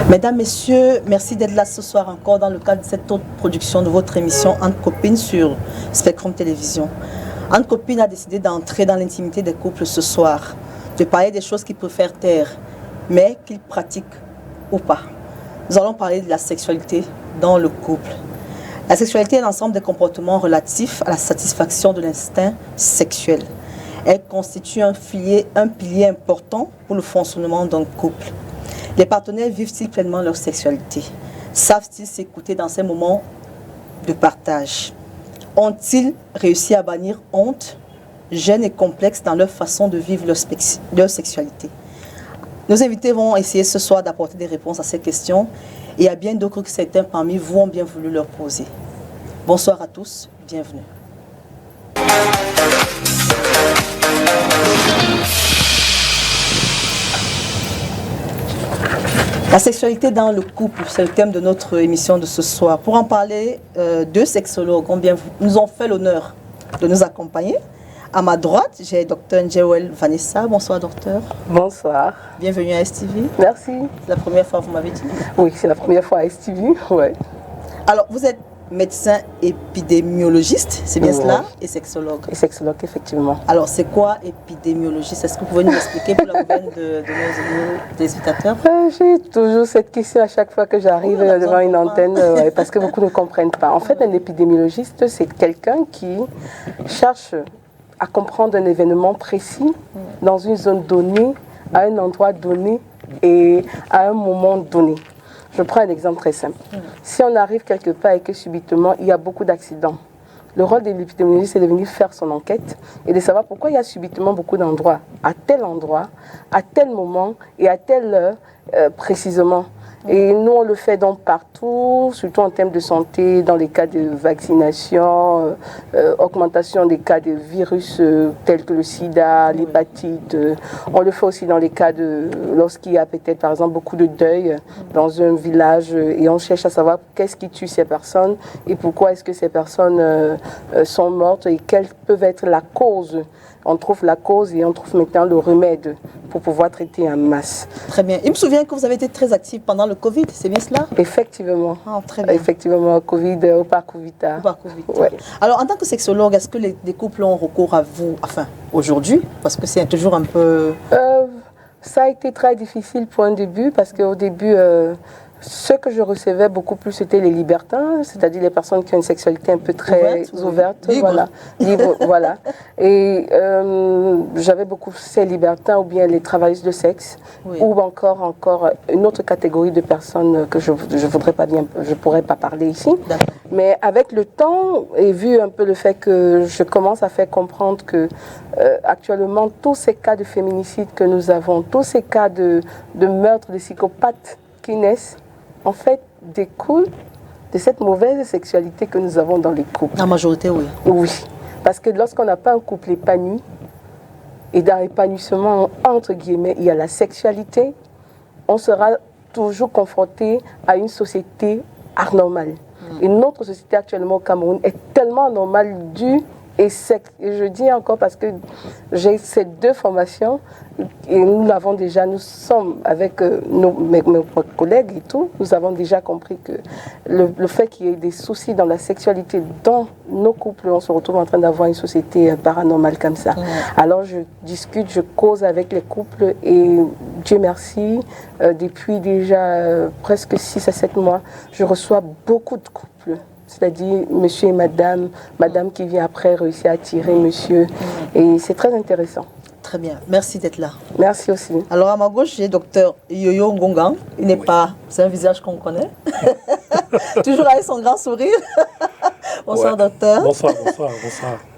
Mesdames, Messieurs, merci d'être là ce soir encore dans le cadre de cette autre production de votre émission Entre Copines sur Spectrum Télévision. Entre Copines a décidé d'entrer dans l'intimité des couples ce soir, de parler des choses qu'ils préfèrent taire, mais qu'ils pratiquent ou pas. Nous allons parler de la sexualité dans le couple. La sexualité est l'ensemble des comportements relatifs à la satisfaction de l'instinct sexuel. Elle constitue un pilier important pour le fonctionnement d'un couple. Les partenaires vivent-ils pleinement leur sexualité? Savent-ils s'écouter dans ces moments de partage? Ont-ils réussi à bannir honte, gêne et complexe dans leur façon de vivre leur sexualité? Nos invités vont essayer ce soir d'apporter des réponses à ces questions et à bien d'autres que certains parmi vous ont bien voulu leur poser. Bonsoir à tous, bienvenue. La sexualité dans le couple, c'est le thème de notre émission de ce soir. Pour en parler, deux sexologues nous ont fait l'honneur de nous accompagner. À ma droite, j'ai Dr Njewel Vanessa. Bonsoir, docteur. Bonsoir. Bienvenue à STV. Merci. C'est la première fois, vous m'avez dit? Oui, c'est la première fois à STV, ouais. Alors, vous êtes médecin épidémiologiste, c'est bien cela, et sexologue. Et sexologue, effectivement. Alors, c'est quoi épidémiologiste? Est-ce que vous pouvez nous expliquer pour la peine de nos téléspectateurs? J'ai toujours cette question à chaque fois que j'arrive devant une antenne, parce que beaucoup ne comprennent pas. En fait, un épidémiologiste, c'est quelqu'un qui cherche à comprendre un événement précis dans une zone donnée, à un endroit donné et à un moment donné. Je prends un exemple très simple. Si on arrive quelque part et que subitement, il y a beaucoup d'accidents, le rôle de l'épidémiologiste, c'est de venir faire son enquête et de savoir pourquoi il y a subitement beaucoup d'endroits, à tel moment et à telle heure précisément. Et nous, on le fait donc partout, surtout en termes de santé, dans les cas de vaccination, augmentation des cas de virus tels que le sida, l'hépatite. On le fait aussi dans les cas de lorsqu'il y a peut-être, par exemple, beaucoup de deuil dans un village et on cherche à savoir qu'est-ce qui tue ces personnes et pourquoi est-ce que ces personnes sont mortes et quelle peut être la cause. On trouve la cause et on trouve maintenant le remède pour pouvoir traiter en masse. Très bien. Il me souvient que vous avez été très active pendant le Covid, c'est bien cela? Effectivement. Ah, très bien. Effectivement, Covid, au parc Covita. Ouais. Alors, en tant que sexologue, est-ce que les couples ont recours à vous, enfin, aujourd'hui? Parce que c'est toujours un peu... Ça a été très difficile pour un début, parce qu'au début... Ce que je recevais beaucoup plus, c'était les libertins, c'est-à-dire les personnes qui ont une sexualité un peu très ouverte, libre. Libre, voilà. Et j'avais beaucoup ces libertins ou bien les travailleuses de sexe, ou encore une autre catégorie de personnes que je pourrais pas parler ici. Mais avec le temps et vu un peu le fait que je commence à faire comprendre que actuellement tous ces cas de féminicide que nous avons, tous ces cas de meurtre, de psychopathes qui naissent, en fait, découle de cette mauvaise sexualité que nous avons dans les couples. La majorité, oui. Oui, parce que lorsqu'on n'a pas un couple épanoui, et dans l'épanouissement, entre guillemets, il y a la sexualité, on sera toujours confronté à une société anormale. Et notre société actuellement au Cameroun est tellement anormale et je dis encore parce que j'ai ces deux formations et nous sommes avec mes collègues et tout, nous avons déjà compris que le fait qu'il y ait des soucis dans la sexualité dans nos couples, on se retrouve en train d'avoir une société paranormale comme ça. Alors je discute, je cause avec les couples et Dieu merci, depuis déjà presque 6 à 7 mois, je reçois beaucoup de couples. C'est-à-dire monsieur et madame qui vient après réussir à attirer monsieur. Et c'est très intéressant. Très bien, merci d'être là. Merci aussi. Alors à ma gauche, j'ai docteur Yoyo Ngongan. Il n'est pas, c'est un visage qu'on connaît. Toujours avec son grand sourire. Bonsoir docteur. Bonsoir.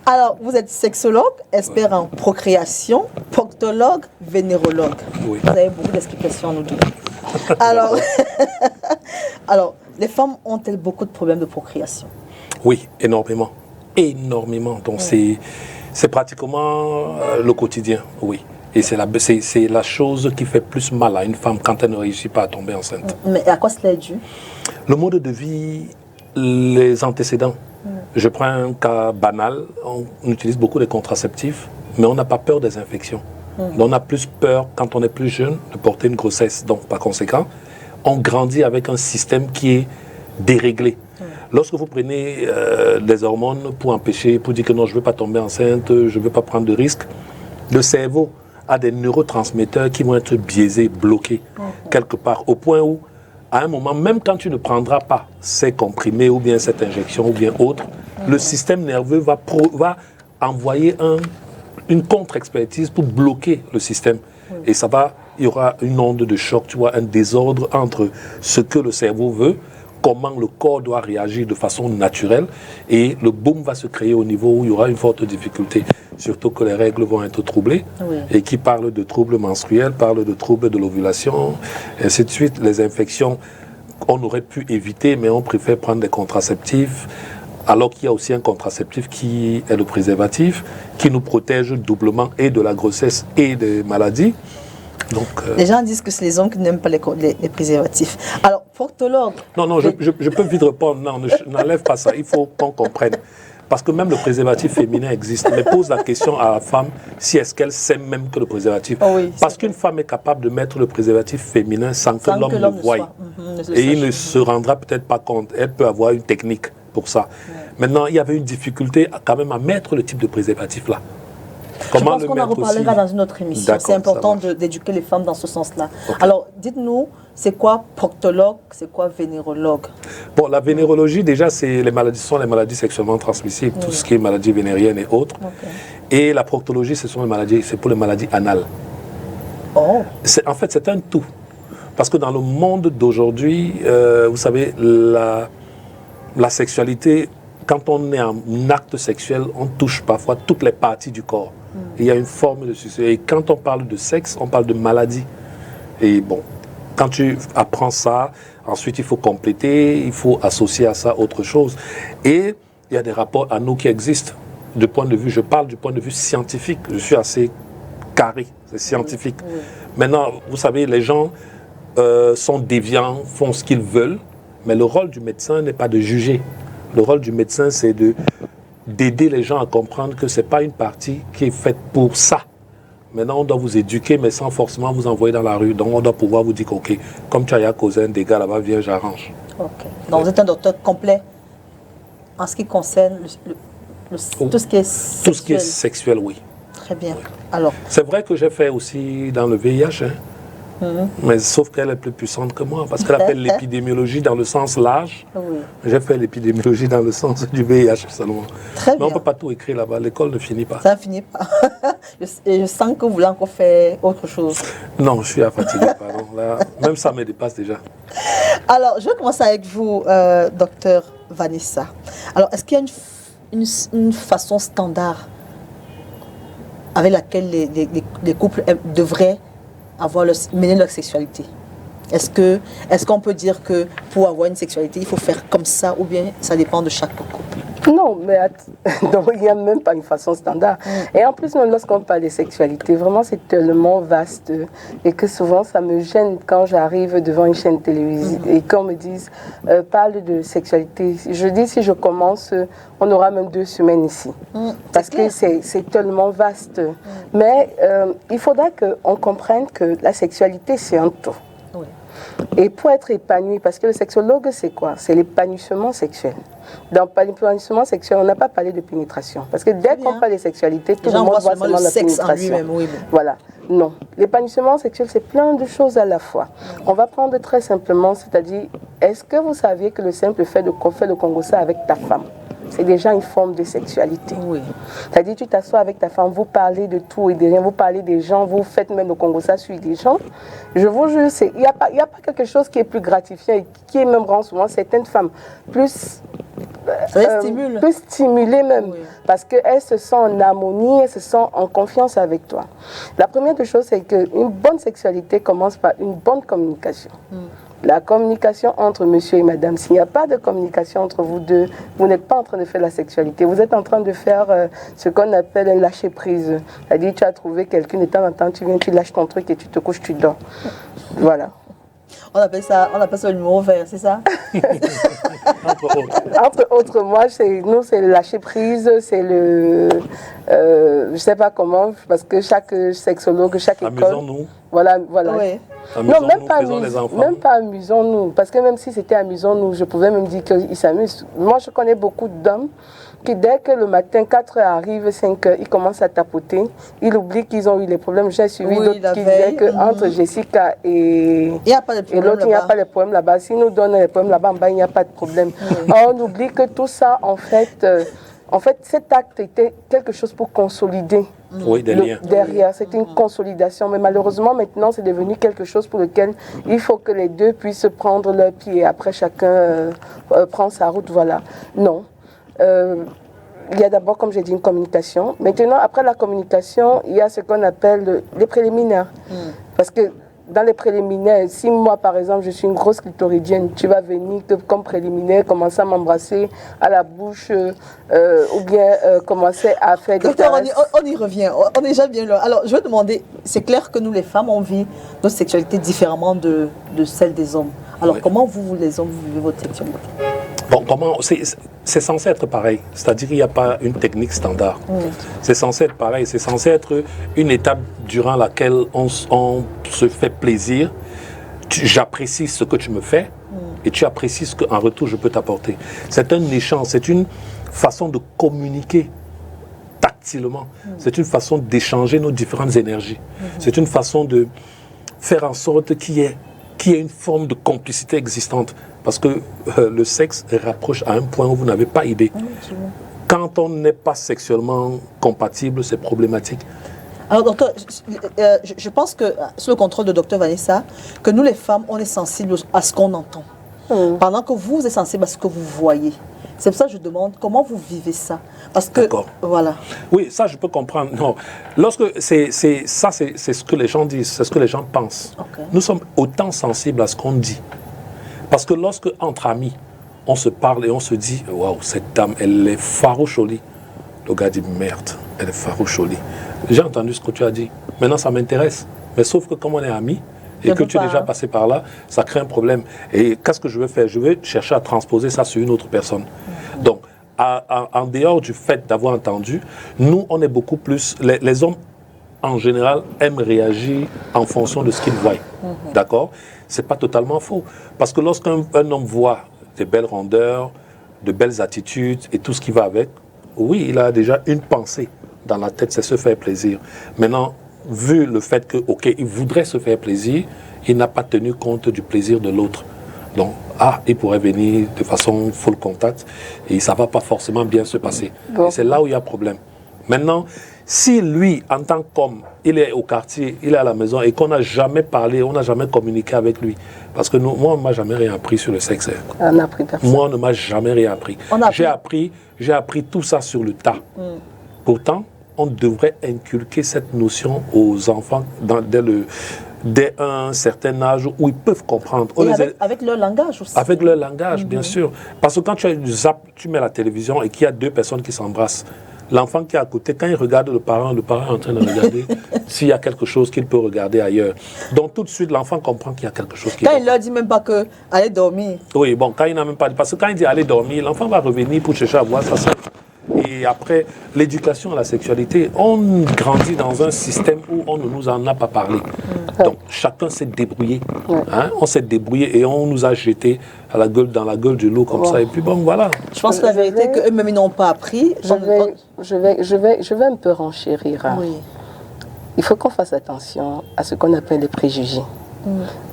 Alors, vous êtes sexologue, expert en procréation, proctologue, vénérologue. Oui. Vous avez beaucoup d'explications à nous donner. Alors, les femmes ont-elles beaucoup de problèmes de procréation? Oui, énormément. Donc c'est pratiquement le quotidien, oui. Et c'est la chose qui fait plus mal à une femme quand elle ne réussit pas à tomber enceinte. Mais à quoi cela est dû? Le mode de vie, les antécédents. Je prends un cas banal, on utilise beaucoup de contraceptifs, mais on n'a pas peur des infections. On a plus peur, quand on est plus jeune, de porter une grossesse. Donc, par conséquent, on grandit avec un système qui est déréglé. Lorsque vous prenez des hormones pour dire que non, je ne veux pas tomber enceinte, je ne veux pas prendre de risques, le cerveau a des neurotransmetteurs qui vont être biaisés, bloqués quelque part, au point où, à un moment, même quand tu ne prendras pas ces comprimés ou bien cette injection ou bien autre, le système nerveux va envoyer une contre-expertise pour bloquer le système. Et il y aura une onde de choc, tu vois, un désordre entre ce que le cerveau veut, comment le corps doit réagir de façon naturelle, et le boom va se créer au niveau où il y aura une forte difficulté. Surtout que les règles vont être troublées, et qui parle de troubles menstruels, parle de troubles de l'ovulation, et ainsi de suite. Les infections, on aurait pu éviter, mais on préfère prendre des contraceptifs, alors qu'il y a aussi un contraceptif qui est le préservatif, qui nous protège doublement et de la grossesse et des maladies. Donc, les gens disent que c'est les hommes qui n'aiment pas les préservatifs. Alors, proctologue... Non, je peux vite répondre. Non, n'enlève pas ça. Il faut qu'on comprenne. Parce que même le préservatif féminin existe. Mais pose la question à la femme si est-ce qu'elle sait même que le préservatif... Parce qu'une femme est capable de mettre le préservatif féminin sans que l'homme le voie. Et il ne se rendra peut-être pas compte. Elle peut avoir une technique pour ça. Maintenant, il y avait une difficulté quand même à mettre le type de préservatif là. Je pense qu'on en reparlera dans une autre émission. C'est important d'éduquer les femmes dans ce sens-là. Alors, dites-nous, c'est quoi proctologue, c'est quoi vénérologue? Bon, la vénérologie, déjà, sont les maladies sexuellement transmissibles, tout ce qui est maladies vénériennes et autres. Et la proctologie, c'est pour les maladies anales. En fait, c'est un tout. Parce que dans le monde d'aujourd'hui, vous savez, la sexualité, quand on est en acte sexuel, on touche parfois toutes les parties du corps. Il y a une forme de succès. Et quand on parle de sexe, on parle de maladie. Et bon, quand tu apprends ça, ensuite il faut compléter, il faut associer à ça autre chose. Et il y a des rapports anneaux qui existent. Je parle du point de vue scientifique. Je suis assez carré, c'est scientifique. Maintenant, vous savez, les gens sont déviants, font ce qu'ils veulent, mais le rôle du médecin n'est pas de juger. Le rôle du médecin, c'est d'aider les gens à comprendre que ce n'est pas une partie qui est faite pour ça. Maintenant, on doit vous éduquer, mais sans forcément vous envoyer dans la rue. Donc, on doit pouvoir vous dire, OK, comme tu as causé un dégât là-bas, viens, j'arrange. OK. Donc, vous êtes un docteur complet en ce qui concerne tout ce qui est sexuel. Tout ce qui est sexuel, oui. Très bien. Oui. Alors. C'est vrai que j'ai fait aussi dans le VIH, hein. Mais sauf qu'elle est plus puissante que moi, parce qu'elle a fait l'épidémiologie dans le sens large. J'ai fait l'épidémiologie dans le sens du VIH seulement. Très bien. Mais on ne peut pas tout écrire là-bas, l'école ne finit pas. Ça ne finit pas. Et je sens que vous voulez encore faire autre chose. Non, je suis fatigué, pardon. Là, même ça me dépasse déjà. Alors, je vais commencer avec vous, docteur Vanessa. Alors, est-ce qu'il y a une façon standard avec laquelle les couples devraient mener leur sexualité? Est-ce qu'on peut dire que pour avoir une sexualité, il faut faire comme ça, ou bien ça dépend de chaque couple? Non, mais il n'y a même pas une façon standard. Et en plus, même lorsqu'on parle de sexualité, vraiment c'est tellement vaste et que souvent ça me gêne quand j'arrive devant une chaîne télévisée et qu'on me dise parle de sexualité. Je dis si je commence, on aura même 2 semaines ici. Parce que c'est tellement vaste. Mais il faudra qu'on comprenne que la sexualité c'est un tout. Et pour être épanoui, parce que le sexologue, c'est quoi? C'est l'épanouissement sexuel. Dans l'épanouissement sexuel, on n'a pas parlé de pénétration. Parce que dès qu'on parle de sexualité, tout le monde voit seulement la pénétration. Voilà. Non. L'épanouissement sexuel, c'est plein de choses à la fois. On va prendre très simplement, c'est-à-dire, est-ce que vous saviez que le simple fait de faire le congossa avec ta femme, c'est déjà une forme de sexualité. C'est-à-dire, tu t'assois avec ta femme, vous parlez de tout et de rien, vous parlez des gens, vous faites même le congossa sur des gens. Je vous jure, il n'y a pas quelque chose qui est plus gratifiant et qui même rend souvent certaines femmes plus stimulées même. Parce qu'elles se sentent en harmonie, elles se sentent en confiance avec toi. La première des choses, c'est qu'une bonne sexualité commence par une bonne communication. La communication entre monsieur et madame. S'il n'y a pas de communication entre vous deux, vous n'êtes pas en train de faire la sexualité. Vous êtes en train de faire ce qu'on appelle un lâcher prise. C'est-à-dire, tu as trouvé quelqu'un, de temps en temps, tu viens, tu lâches ton truc et tu te couches, tu dors. Voilà. On appelle ça le numéro vert, c'est ça? Entre autres, moi, nous, c'est le lâcher prise, c'est le... je ne sais pas comment, parce que chaque sexologue, chaque école... Amusons-nous. Voilà. Oui. Non, Même pas amusons-nous. Parce que même si c'était amusons-nous, je pouvais même dire qu'ils s'amusent. Moi, je connais beaucoup d'hommes qui, dès que le matin, 4 heures arrive, 5 heures, ils commencent à tapoter. Ils oublient qu'ils ont eu les problèmes. J'ai suivi d'autres qui disaient qu'entre Jessica et l'autre, il n'y a pas de problème là-bas. S'ils nous donnent les problèmes là-bas, en bas, il n'y a pas de problème. Or, on oublie que tout ça, en fait, cet acte était quelque chose pour consolider. Oui, des liens. Derrière, c'était une consolidation. Mais malheureusement, maintenant, c'est devenu quelque chose pour lequel il faut que les deux puissent prendre leur pied et après, chacun prend sa route. Voilà. Non. Il y a d'abord, comme j'ai dit, une communication. Maintenant, après la communication, il y a ce qu'on appelle les préliminaires. Parce que dans les préliminaires, si moi, par exemple, je suis une grosse clitoridienne, tu vas venir comme préliminaire, commencer à m'embrasser à la bouche ou bien commencer à faire des Docteur, on y revient, on est déjà bien là. Alors, je vais demander, c'est clair que nous, les femmes, on vit notre sexualité différemment de celle des hommes. Alors, comment vous, les hommes, vous vivez votre sexualité? Bon, c'est censé être pareil. C'est-à-dire qu'il n'y a pas une technique standard. C'est censé être pareil. C'est censé être une étape durant laquelle on se fait plaisir. J'apprécie ce que tu me fais et tu apprécies ce qu'en retour je peux t'apporter. C'est un échange, c'est une façon de communiquer tactilement. C'est une façon d'échanger nos différentes énergies. C'est une façon de faire en sorte qu'il y ait une forme de complicité existante. Parce que le sexe rapproche à un point où vous n'avez pas idée. Quand on n'est pas sexuellement compatible, c'est problématique. Alors, docteur, je pense que, sous le contrôle de docteur Vanessa, que nous, les femmes, on est sensibles à ce qu'on entend. Pendant que vous êtes sensible à ce que vous voyez. C'est pour ça que je demande comment vous vivez ça. Parce que, voilà. Oui, ça, je peux comprendre. Non. Lorsque c'est ce que les gens disent, c'est ce que les gens pensent. Nous sommes autant sensibles à ce qu'on dit. Parce que lorsque, entre amis, on se parle et on se dit « Waouh, cette dame, elle est farouche jolie ». Le gars dit « Merde, elle est farouche jolie ». J'ai entendu ce que tu as dit. Maintenant, ça m'intéresse. Mais sauf que comme on est amis et que tu es déjà passé par là, ça crée un problème. Et qu'est-ce que je vais faire? Je vais chercher à transposer ça sur une autre personne. Donc, en dehors du fait d'avoir entendu, nous, on est beaucoup plus... Les hommes, en général, aiment réagir en fonction de ce qu'ils voient. D'accord? C'est pas totalement faux. Parce que lorsqu'un homme voit des belles rondeurs, de belles attitudes et tout ce qui va avec, oui, il a déjà une pensée dans la tête, c'est se faire plaisir. Maintenant, vu le fait que, ok, il voudrait se faire plaisir, il n'a pas tenu compte du plaisir de l'autre. Donc, il pourrait venir de façon full contact et ça ne va pas forcément bien se passer. Et c'est là où il y a problème. Maintenant, si lui, en tant qu'homme, il est au quartier, il est à la maison et qu'on n'a jamais parlé, on n'a jamais communiqué avec lui, parce que moi, on ne m'a jamais rien appris sur le sexe. On n'a appris personne. Moi, on ne m'a jamais rien appris. J'ai appris tout ça sur le tas. Pourtant, on devrait inculquer cette notion aux enfants dès un certain âge où ils peuvent comprendre. Avec leur langage aussi. Avec leur langage, bien sûr. Parce que quand tu mets la télévision et qu'il y a deux personnes qui s'embrassent, l'enfant qui est à côté, quand il regarde le parent est en train de regarder s'il y a quelque chose qu'il peut regarder ailleurs. Donc tout de suite, l'enfant comprend qu'il y a quelque chose qui... Quand il ne leur dit même pas que allez dormir. Oui, bon, quand il n'a même pas dit... Parce que quand il dit allez dormir, l'enfant va revenir pour chercher à voir sa soeur. Et après, l'éducation à la sexualité, on grandit dans un système où on ne nous en a pas parlé. Donc, chacun s'est débrouillé. On s'est débrouillé et on nous a jeté dans la gueule du loup comme ça. Et puis bon, voilà. Je pense que la vérité est qu'eux-mêmes, ils n'ont pas appris. Je vais un peu renchérir. Oui. Il faut qu'on fasse attention à ce qu'on appelle les préjugés.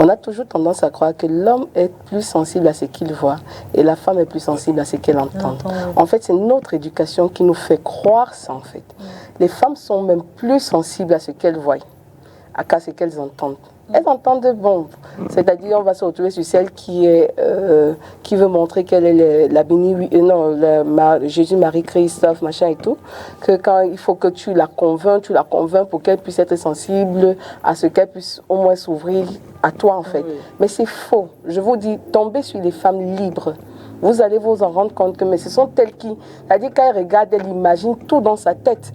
On a toujours tendance à croire que l'homme est plus sensible à ce qu'il voit et la femme est plus sensible à ce qu'elle entend. En fait, c'est notre éducation qui nous fait croire ça, en fait. Les femmes sont même plus sensibles à ce qu'elles voient, à ce qu'elles entendent. Elles entendent bon, c'est-à-dire on va se retrouver sur celle qui veut montrer qu'elle est la bénie, Jésus, Marie, Christophe, machin et tout, que quand il faut que tu la convaincs pour qu'elle puisse être sensible à ce qu'elle puisse au moins s'ouvrir à toi en fait. Mais c'est faux. Je vous dis, tombez sur les femmes libres. Vous allez vous en rendre compte que mais ce sont elles qui, c'est-à-dire quand elles regardent, elles imaginent tout dans sa tête.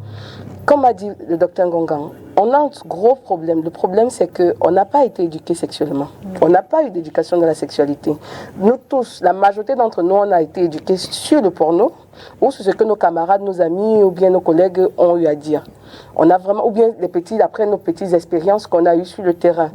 Comme a dit le docteur Ngongan, On a un gros problème. Le problème, c'est qu'on n'a pas été éduqués sexuellement. On n'a pas eu d'éducation de la sexualité. Nous tous, la majorité d'entre nous, on a été éduqués sur le porno ou sur ce que nos camarades, nos amis ou bien nos collègues ont eu à dire. On a vraiment, ou bien après nos petites expériences qu'on a eues sur le terrain.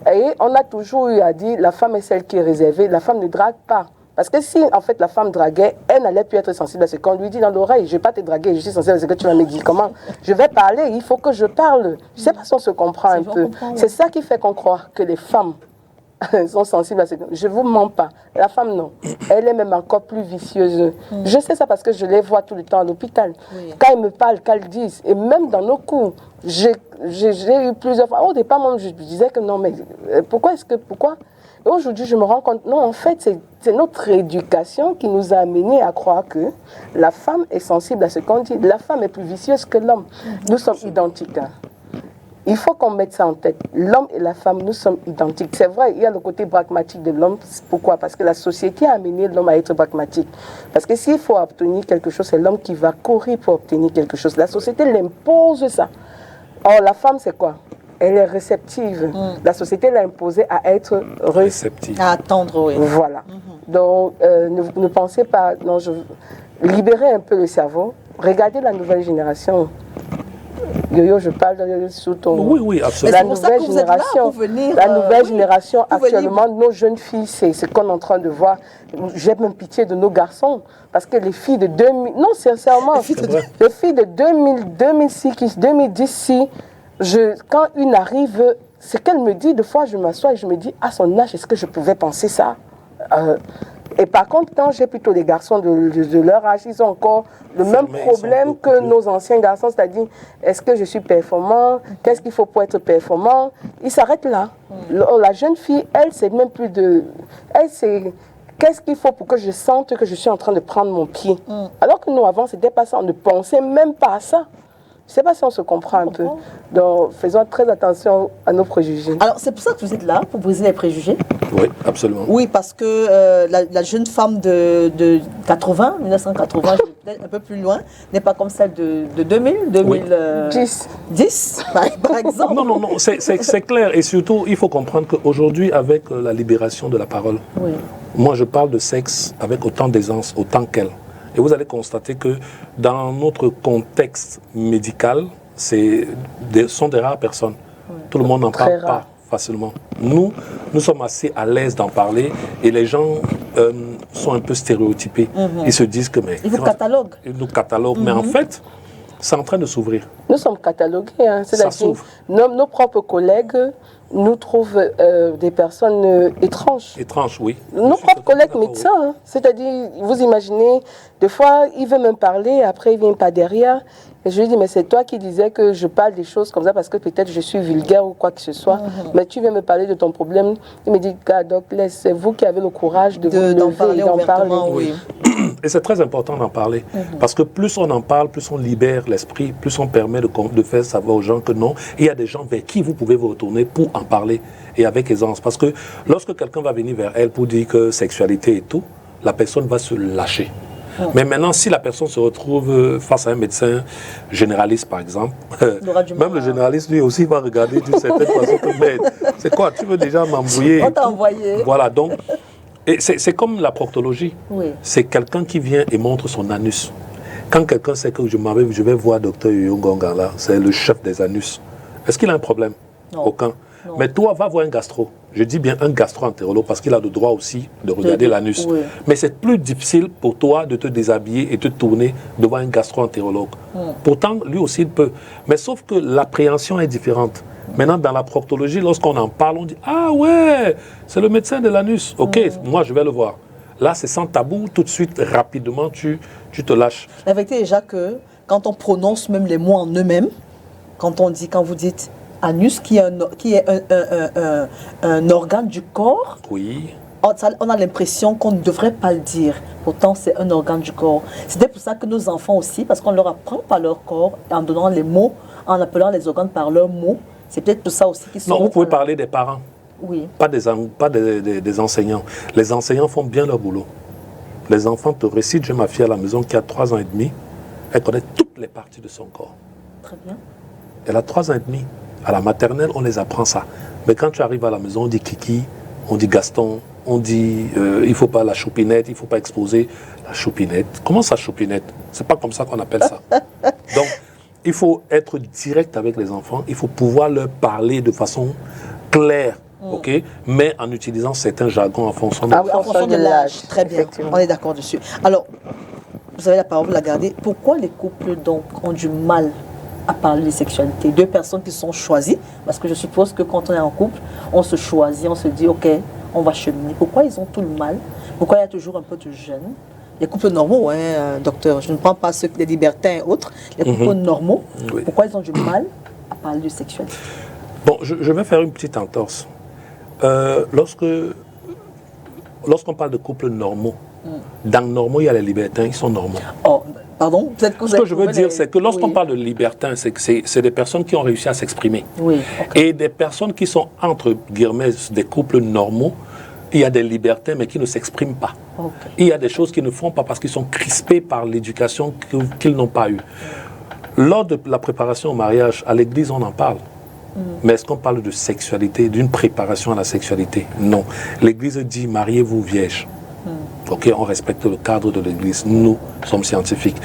Et on a toujours eu à dire, la femme est celle qui est réservée, la femme ne drague pas. Parce que si, en fait, la femme draguait, elle n'allait plus être sensible à ce qu'on lui dit dans l'oreille. Je ne vais pas te draguer, je suis sensible à ce que tu vas me dire. Comment? Je vais parler, il faut que je parle. Je ne sais pas si on se comprend un peu. C'est ça qui fait qu'on croit que les femmes sont sensibles à ce que... Je ne vous mens pas. La femme, non. Elle est même encore plus vicieuse. Je sais ça parce que je les vois tout le temps à l'hôpital. Quand ils me parlent, qu'elles disent, et même dans nos cours, j'ai eu plusieurs fois... Au départ, moi, je disais que non, mais pourquoi Et aujourd'hui, je me rends compte, non, en fait, c'est notre éducation qui nous a amenés à croire que la femme est sensible à ce qu'on dit. La femme est plus vicieuse que l'homme. Nous sommes identiques. Hein. Il faut qu'on mette ça en tête. L'homme et la femme, nous sommes identiques. C'est vrai, il y a le côté pragmatique de l'homme. Pourquoi? Parce que la société a amené l'homme à être pragmatique. Parce que s'il faut obtenir quelque chose, c'est l'homme qui va courir pour obtenir quelque chose. La société l'impose ça. Or, la femme, c'est quoi? Elle est réceptive. La société l'a imposée à être réceptive. À attendre, oui. Voilà. Donc, ne pensez pas... Non, libérez un peu le cerveau. Regardez la nouvelle génération. Yo, je parle sous ton... Oui, absolument. La nouvelle génération, génération actuellement, nos jeunes filles, c'est ce qu'on est en train de voir. J'ai même pitié de nos garçons. Parce que les filles de 2000... Non, sincèrement, les filles de 2006, 2010, quand une arrive, ce qu'elle me dit, des fois je m'assois et je me dis, à son âge, est-ce que je pouvais penser ça? Et par contre, quand j'ai plutôt des garçons de leur âge, ils ont encore le même problème que nos anciens garçons, c'est-à-dire, est-ce que je suis performant? Qu'est-ce qu'il faut pour être performant? Ils s'arrêtent là. La jeune fille, elle, c'est même plus de... Elle, c'est... Qu'est-ce qu'il faut pour que je sente que je suis en train de prendre mon pied? Alors que nous, avant, c'était pas ça. On ne pensait même pas à ça. Je ne sais pas si on se comprend un peu. Donc, faisons très attention à nos préjugés. Alors, c'est pour ça que vous êtes là, pour briser les préjugés? Oui, absolument. Oui, parce que la jeune femme de 1980, peut-être un peu plus loin, n'est pas comme celle de 2010, par exemple. Non, c'est clair. Et surtout, il faut comprendre qu'aujourd'hui, avec la libération de la parole, moi, je parle de sexe avec autant d'aisance, autant qu'elle. Et vous allez constater que dans notre contexte médical, sont des rares personnes. Tout le monde n'en parle pas facilement. Nous sommes assez à l'aise d'en parler et les gens sont un peu stéréotypés. Ils se disent que... Ils vous cataloguent. Ils nous cataloguent. Mais en fait, c'est en train de s'ouvrir. Nous sommes catalogués. Hein. C'est-à-dire nos propres collègues nous trouvent des personnes étranges. Étranges, oui. Nos propres collègues médecins. Hein. C'est-à-dire, vous imaginez, des fois, il veut même parler, après il ne vient pas derrière. Et je lui dis, mais c'est toi qui disais que je parle des choses comme ça parce que peut-être je suis vulgaire ou quoi que ce soit. Mais tu viens me parler de ton problème. Il me dit, donc c'est vous qui avez le courage de vous lever et d'en parler. Oui. Et c'est très important d'en parler. Parce que plus on en parle, plus on libère l'esprit, plus on permet de faire savoir aux gens que non, il y a des gens vers qui vous pouvez vous retourner pour en parler et avec aisance. Parce que lorsque quelqu'un va venir vers elle pour dire que sexualité et tout, la personne va se lâcher. Mais maintenant, si la personne se retrouve face à un médecin généraliste, par exemple, même le généraliste, lui aussi, va regarder d'une certaine façon que, mais c'est quoi, tu veux déjà m'embrouiller? On t'a envoyé. Voilà, donc, et c'est comme la proctologie. C'est quelqu'un qui vient et montre son anus. Quand quelqu'un sait que je vais voir Dr Yongonga, là, c'est le chef des anus. Est-ce qu'il a un problème? Non. Aucun. Non. Mais toi, va voir un gastro. Je dis bien un gastro-entérologue parce qu'il a le droit aussi de regarder l'anus. Mais c'est plus difficile pour toi de te déshabiller et te tourner devant un gastro-entérologue. Pourtant, lui aussi, il peut. Mais sauf que l'appréhension est différente. Maintenant, dans la proctologie, lorsqu'on en parle, on dit « Ah ouais, c'est le médecin de l'anus. Ok, moi, je vais le voir. » Là, c'est sans tabou. Tout de suite, rapidement, tu te lâches. La vérité est déjà que quand on prononce même les mots en eux-mêmes, quand vous dites anus, qui est un organe du corps, on a l'impression qu'on ne devrait pas le dire. Pourtant, c'est un organe du corps. C'était pour ça que nos enfants aussi, parce qu'on leur apprend par leur corps, en donnant les mots, en appelant les organes par leurs mots, c'est peut-être pour ça aussi qu'ils sont... Non, vous pouvez parler des parents. Oui. Pas des enseignants. Les enseignants font bien leur boulot. Les enfants te récitent. J'ai ma fille à la maison qui a 3 ans et demi. Elle connaît toutes les parties de son corps. Très bien. Elle a 3 ans et demi. À la maternelle, on les apprend ça. Mais quand tu arrives à la maison, on dit Kiki, on dit Gaston, on dit il ne faut pas la choupinette, il ne faut pas exposer la choupinette. Comment ça, choupinette? C'est pas comme ça qu'on appelle ça. Donc, il faut être direct avec les enfants, il faut pouvoir leur parler de façon claire, ok, mais en utilisant certains jargons en fonction de l'âge. Très bien, on est d'accord dessus. Alors, vous avez la parole, vous la gardez. Pourquoi les couples donc ont du mal à parler de sexualité? Deux personnes qui sont choisies, parce que je suppose que quand on est en couple, on se choisit, on se dit ok, on va cheminer. Pourquoi ils ont tout le mal? Pourquoi il y a toujours un peu de jeunes? Les couples normaux, hein, docteur, je ne prends pas ceux des libertins et autres, les couples normaux, oui. Pourquoi ils ont du mal à parler de sexualité? Bon, je vais faire une petite entorse. Lorsqu'on parle de couples normaux, dans normaux, il y a les libertins, ils sont normaux. Oh, pardon, peut-être que ce que je veux dire, c'est que lorsqu'on parle de libertins, c'est des personnes qui ont réussi à s'exprimer. Oui, okay. Et des personnes qui sont, entre guillemets, des couples normaux, il y a des libertins, mais qui ne s'expriment pas. Okay. Il y a des choses qu'ils ne font pas parce qu'ils sont crispés par l'éducation qu'ils n'ont pas eue. Lors de la préparation au mariage, à l'église, on en parle. Mais est-ce qu'on parle de sexualité, d'une préparation à la sexualité? Non. L'église dit, mariez-vous vierge. Ok, on respecte le cadre de l'église. Nous sommes scientifiques.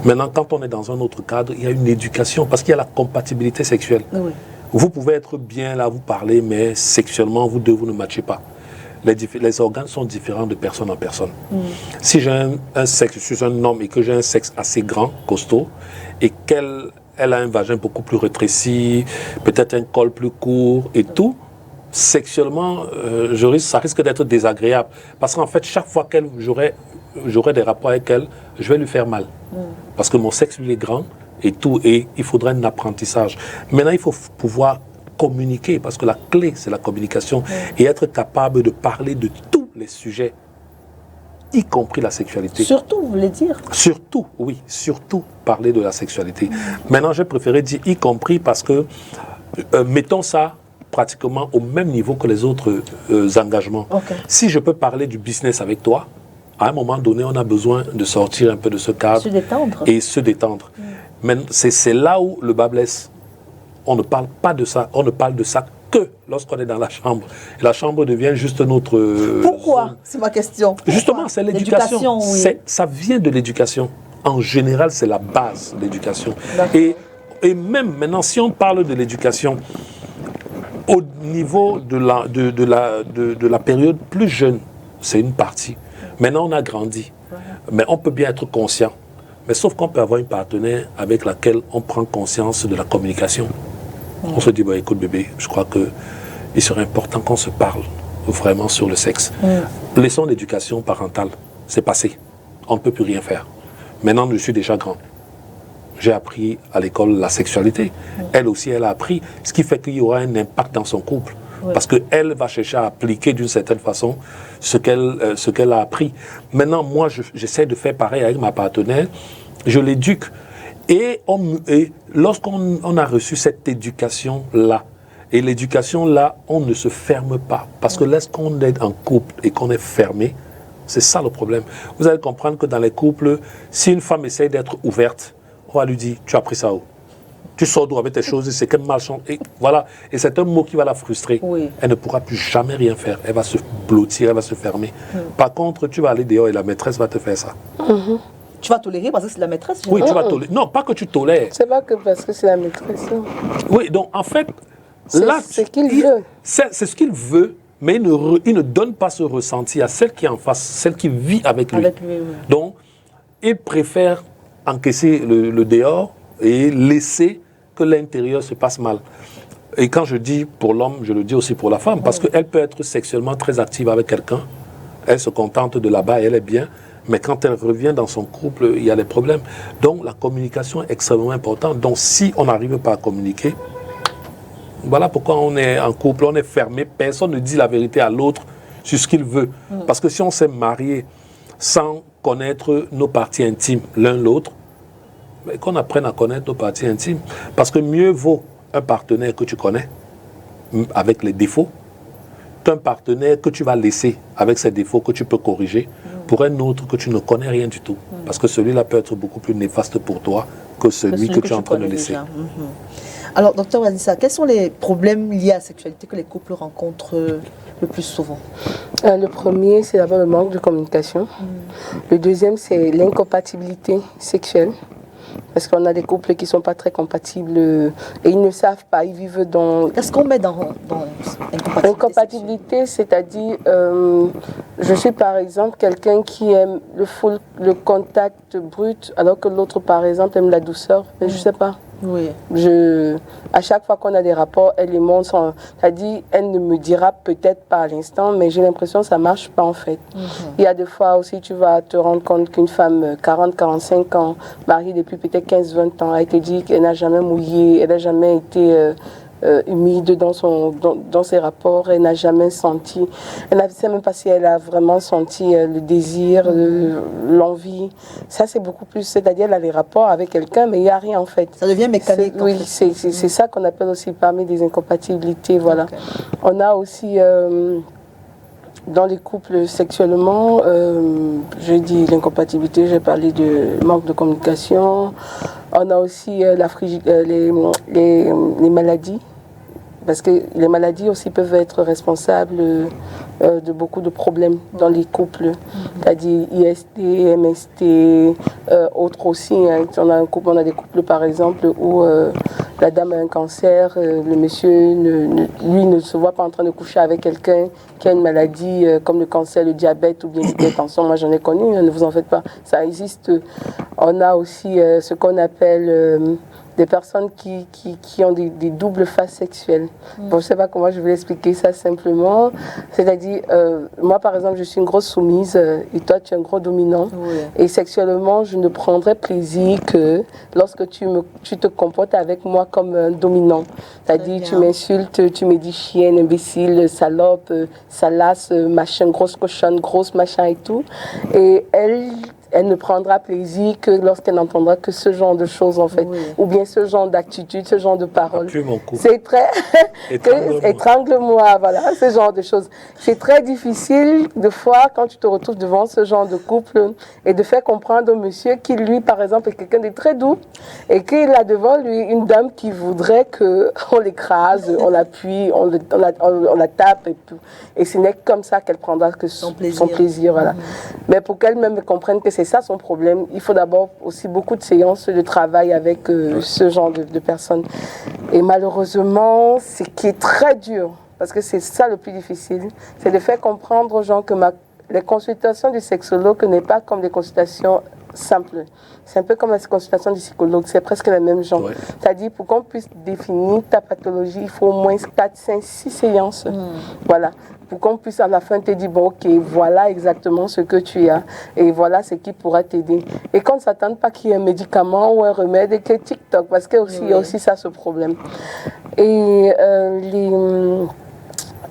Maintenant, quand on est dans un autre cadre, il y a une éducation parce qu'il y a la compatibilité sexuelle. Oui. Vous pouvez être bien là, vous parlez, mais sexuellement, vous deux, vous ne matchez pas. Les organes sont différents de personne en personne. Si j'ai un sexe, je suis un homme et que j'ai un sexe assez grand, costaud, et qu'elle a un vagin beaucoup plus rétréci, peut-être un col plus court et tout, sexuellement, ça risque d'être désagréable. Parce qu'en fait, chaque fois que j'aurai des rapports avec elle, je vais lui faire mal. Parce que mon sexe, lui, est grand et tout, et il faudra un apprentissage. Maintenant, il faut pouvoir communiquer, parce que la clé, c'est la communication, et être capable de parler de tous les sujets, y compris la sexualité. Surtout, vous voulez dire? Surtout, oui, surtout parler de la sexualité. Maintenant, j'ai préféré dire y compris parce que, mettons ça pratiquement au même niveau que les autres engagements. Okay. Si je peux parler du business avec toi, à un moment donné, on a besoin de sortir un peu de ce cadre. Se détendre. Et se détendre. Mais c'est là où le bas blesse. On ne parle pas de ça, on ne parle de ça que lorsqu'on est dans la chambre. Et la chambre devient juste notre... Pourquoi? C'est ma question. Pourquoi? Justement, c'est l'éducation. Oui. Ça vient de l'éducation. En général, c'est la base de l'éducation. Et même maintenant, si on parle de l'éducation, au niveau de la période plus jeune, c'est une partie. Maintenant, on a grandi. Mais on peut bien être conscient. Mais sauf qu'on peut avoir une partenaire avec laquelle on prend conscience de la communication. On se dit, bah, écoute bébé, je crois qu'il serait important qu'on se parle vraiment sur le sexe. Laissons l'éducation parentale, c'est passé. On ne peut plus rien faire. Maintenant, je suis déjà grand. J'ai appris à l'école la sexualité. Elle aussi, elle a appris, ce qui fait qu'il y aura un impact dans son couple. Parce qu'elle va chercher à appliquer d'une certaine façon ce qu'elle a appris. Maintenant, moi, j'essaie de faire pareil avec ma partenaire. Je l'éduque. Et lorsqu'on a reçu cette éducation-là, et l'éducation-là, on ne se ferme pas. Parce que lorsqu'on est en couple et qu'on est fermé, c'est ça le problème. Vous allez comprendre que dans les couples, si une femme essaie d'être ouverte, on va lui dire, tu as pris ça où? Tu sors d'où avec tes choses, c'est quelle malchance. Et voilà. Et c'est un mot qui va la frustrer. Oui. Elle ne pourra plus jamais rien faire. Elle va se blottir, elle va se fermer. Par contre, tu vas aller dehors et la maîtresse va te faire ça. Tu vas tolérer parce que c'est la maîtresse? Oui, tu vas tolérer. Non, pas que tu tolères. C'est pas que parce que c'est la maîtresse. Oui, donc en fait, là, c'est ce qu'il veut. C'est ce qu'il veut, mais il ne donne pas ce ressenti à celle qui est en face, celle qui vit avec lui. Donc, il préfère encaisser le dehors et laisser que l'intérieur se passe mal. Et quand je dis pour l'homme, je le dis aussi pour la femme, parce qu'elle peut être sexuellement très active avec quelqu'un, elle se contente de là-bas et elle est bien, mais quand elle revient dans son couple, il y a des problèmes. Donc la communication est extrêmement importante. Donc si on n'arrive pas à communiquer, voilà pourquoi on est en couple, on est fermé, personne ne dit la vérité à l'autre sur ce qu'il veut. Parce que si on s'est marié sans connaître nos parties intimes l'un l'autre, qu'on apprenne à connaître nos parties intimes. Parce que mieux vaut un partenaire que tu connais, avec les défauts, qu'un partenaire que tu vas laisser avec ses défauts, que tu peux corriger, pour un autre que tu ne connais rien du tout. Parce que celui-là peut être beaucoup plus néfaste pour toi que celui que tu es en train de laisser. Alors, docteur Wanissa, quels sont les problèmes liés à la sexualité que les couples rencontrent le plus souvent? Le premier, c'est d'abord le manque de communication. Le deuxième, c'est l'incompatibilité sexuelle. Parce qu'on a des couples qui ne sont pas très compatibles et ils ne savent pas, ils vivent dans... Qu'est-ce qu'on met dans incompatibilité, c'est-à-dire, je suis par exemple quelqu'un qui aime le contact brut, alors que l'autre par exemple aime la douceur, mais je ne sais pas. Oui. À chaque fois qu'on a des rapports, elle et moi, c'est-à-dire, elle ne me dira peut-être pas à l'instant, mais j'ai l'impression que ça ne marche pas en fait. Il y a des fois aussi, tu vas te rendre compte qu'une femme 40-45 ans, mariée depuis peut-être 15-20 ans, a été dit qu'elle n'a jamais mouillé, elle n'a jamais été humide dans ses rapports, elle n'a jamais senti, elle ne sait même pas si elle a vraiment senti le désir, l'envie. Ça c'est beaucoup plus, c'est-à-dire elle a des rapports avec quelqu'un mais il n'y a rien en fait. Ça devient mécanique. Oui, c'est ça qu'on appelle aussi parmi des incompatibilités, voilà. Okay. On a aussi dans les couples sexuellement, je dis l'incompatibilité, j'ai parlé de manque de communication. On a aussi les maladies, parce que les maladies aussi peuvent être responsables de beaucoup de problèmes dans les couples, c'est-à-dire IST, MST, autres aussi. Hein. On a des couples par exemple où la dame a un cancer, le monsieur lui ne se voit pas en train de coucher avec quelqu'un qui a une maladie comme le cancer, le diabète ou bien l'hypertension. Moi j'en ai connu, hein, ne vous en faites pas, ça existe. On a aussi ce qu'on appelle des personnes qui ont des doubles faces sexuelles. Bon, je ne sais pas comment je vais expliquer ça simplement. C'est-à-dire, moi par exemple, je suis une grosse soumise et toi tu es un gros dominant. Oui. Et sexuellement, je ne prendrai plaisir que lorsque tu te comportes avec moi comme un dominant. C'est-à-dire, tu m'insultes, tu me dis chienne, imbécile, salope, salace, machin, grosse cochonne, grosse machin et tout. Et elle ne prendra plaisir que lorsqu'elle n'entendra que ce genre de choses en fait, oui. Ou bien ce genre d'attitude, ce genre de paroles. C'est très... Étrangle-moi, voilà, ce genre de choses. C'est très difficile de fois quand tu te retrouves devant ce genre de couple et de faire comprendre au monsieur qui lui par exemple est quelqu'un de très doux et qu'il a devant lui une dame qui voudrait qu'on l'écrase, on l'appuie, on la tape et tout. Et ce n'est comme ça qu'elle prendra que son plaisir voilà. Mais pour qu'elle-même comprenne que c'est ça son problème, il faut d'abord aussi beaucoup de séances de travail avec ce genre de personnes. Et malheureusement, ce qui est très dur, parce que c'est ça le plus difficile, c'est de faire comprendre aux gens que les consultations du sexologue n'est pas comme des consultations simples. C'est un peu comme la consultation du psychologue, c'est presque le même genre. Ouais. C'est-à-dire, pour qu'on puisse définir ta pathologie, il faut au moins 4, 5, 6 séances. Voilà. Pour qu'on puisse à la fin te dire, bon, ok, voilà exactement ce que tu as et voilà ce qui pourra t'aider. Et qu'on ne s'attende pas qu'il y ait un médicament ou un remède et que TikTok, parce qu'il y a aussi ça, ce problème. Et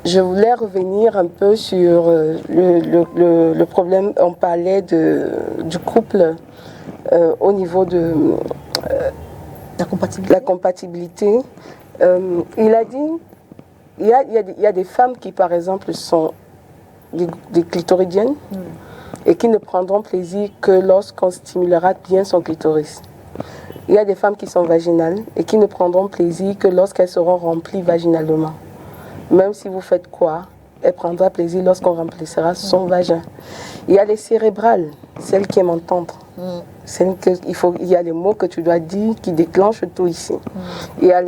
je voulais revenir un peu sur le problème, on parlait du couple au niveau de la compatibilité. Il a dit, il y a des femmes qui, par exemple, sont des clitoridiennes et qui ne prendront plaisir que lorsqu'on stimulera bien son clitoris. Il y a des femmes qui sont vaginales et qui ne prendront plaisir que lorsqu'elles seront remplies vaginalement. Même si vous faites quoi, elle prendra plaisir lorsqu'on remplissera son vagin. Il y a les cérébrales, celles qui aiment entendre. Il y a les mots que tu dois dire qui déclenchent tout ici. Il y a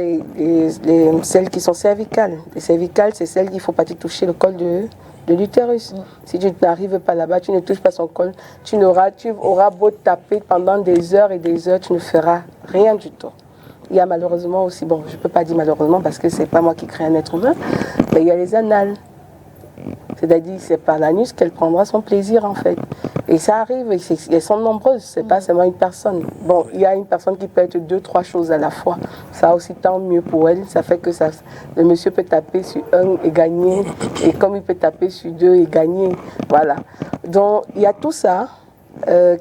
celles qui sont cervicales. Les cervicales, c'est celles qu'il ne faut pas te toucher le col de l'utérus. Si tu n'arrives pas là-bas, tu ne touches pas son col, tu auras beau taper pendant des heures et des heures, tu ne feras rien du tout. Il y a malheureusement aussi, bon, je ne peux pas dire malheureusement parce que ce n'est pas moi qui crée un être humain, mais il y a les anales. C'est-à-dire c'est par l'anus qu'elle prendra son plaisir en fait. Et ça arrive, elles sont nombreuses, c'est pas seulement une personne. Bon, il y a une personne qui peut être 2, 3 choses à la fois. Ça aussi, tant mieux pour elle. Ça fait que le monsieur peut taper sur 1 et gagner. Et comme il peut taper sur 2 et gagner. Voilà. Donc, il y a tout ça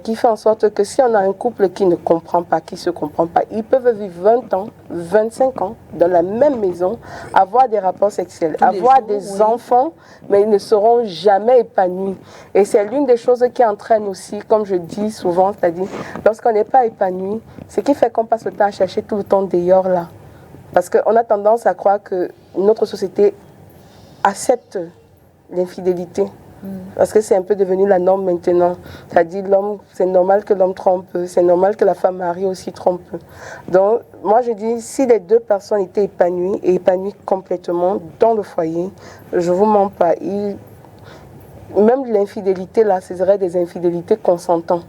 qui fait en sorte que si on a un couple qui ne comprend pas, qui ne se comprend pas, ils peuvent vivre 20 ans, 25 ans dans la même maison, avoir des rapports sexuels, avoir des enfants, mais ils ne seront jamais épanouis. Et c'est l'une des choses qui entraîne aussi, comme je dis souvent, c'est-à-dire lorsqu'on n'est pas épanoui, ce qui fait qu'on passe le temps à chercher tout le temps dehors là. Parce qu'on a tendance à croire que notre société accepte l'infidélité. Parce que c'est un peu devenu la norme maintenant. C'est-à-dire, c'est normal que l'homme trompe, c'est normal que la femme mariée aussi trompe. Donc, moi je dis, si les deux personnes étaient épanouies, et épanouies complètement dans le foyer, je ne vous mens pas, même l'infidélité, là, ce serait des infidélités consentants.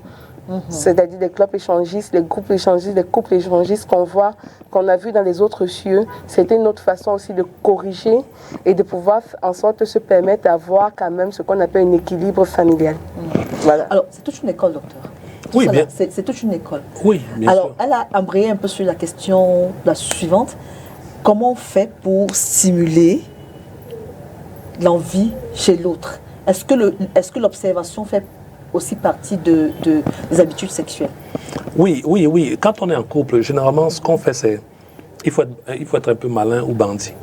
C'est-à-dire des clubs échangistes, des groupes échangistes, des couples échangistes qu'on a vu dans les autres cieux. C'était une autre façon aussi de corriger et de pouvoir en sorte se permettre d'avoir quand même ce qu'on appelle un équilibre familial. Voilà. Alors, c'est toute une école, docteur. Oui, bien. C'est toute une école. Oui, bien Alors, sûr. elle a embrayé un peu sur la question la suivante. Comment on fait pour stimuler l'envie chez l'autre? Est-ce que l'observation fait aussi partie des habitudes sexuelles? Oui. Quand on est en couple, généralement, ce qu'on fait, c'est il faut être un peu malin ou bandit.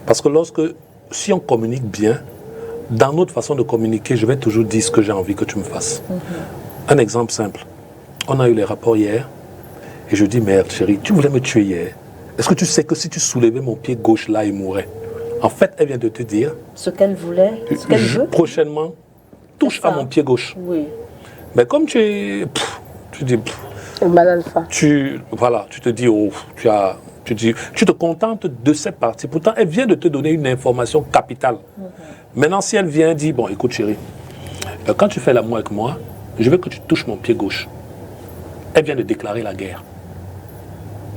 Parce que si on communique bien, dans notre façon de communiquer, je vais toujours dire ce que j'ai envie que tu me fasses. Un exemple simple. On a eu les rapports hier, et je dis, merde, chérie, tu voulais me tuer hier. Est-ce que tu sais que si tu soulevais mon pied gauche là, il mourrait? En fait, elle vient de te dire... Ce qu'elle voulait, ce qu'elle veut. Prochainement, touche à mon pied gauche. Oui. Mais comme tu dis... Le mal alpha. Tu te dis, oh, tu te contentes de cette partie. Pourtant, elle vient de te donner une information capitale. Maintenant, si elle vient dire, bon, écoute chérie, quand tu fais l'amour avec moi, je veux que tu touches mon pied gauche. Elle vient de déclarer la guerre.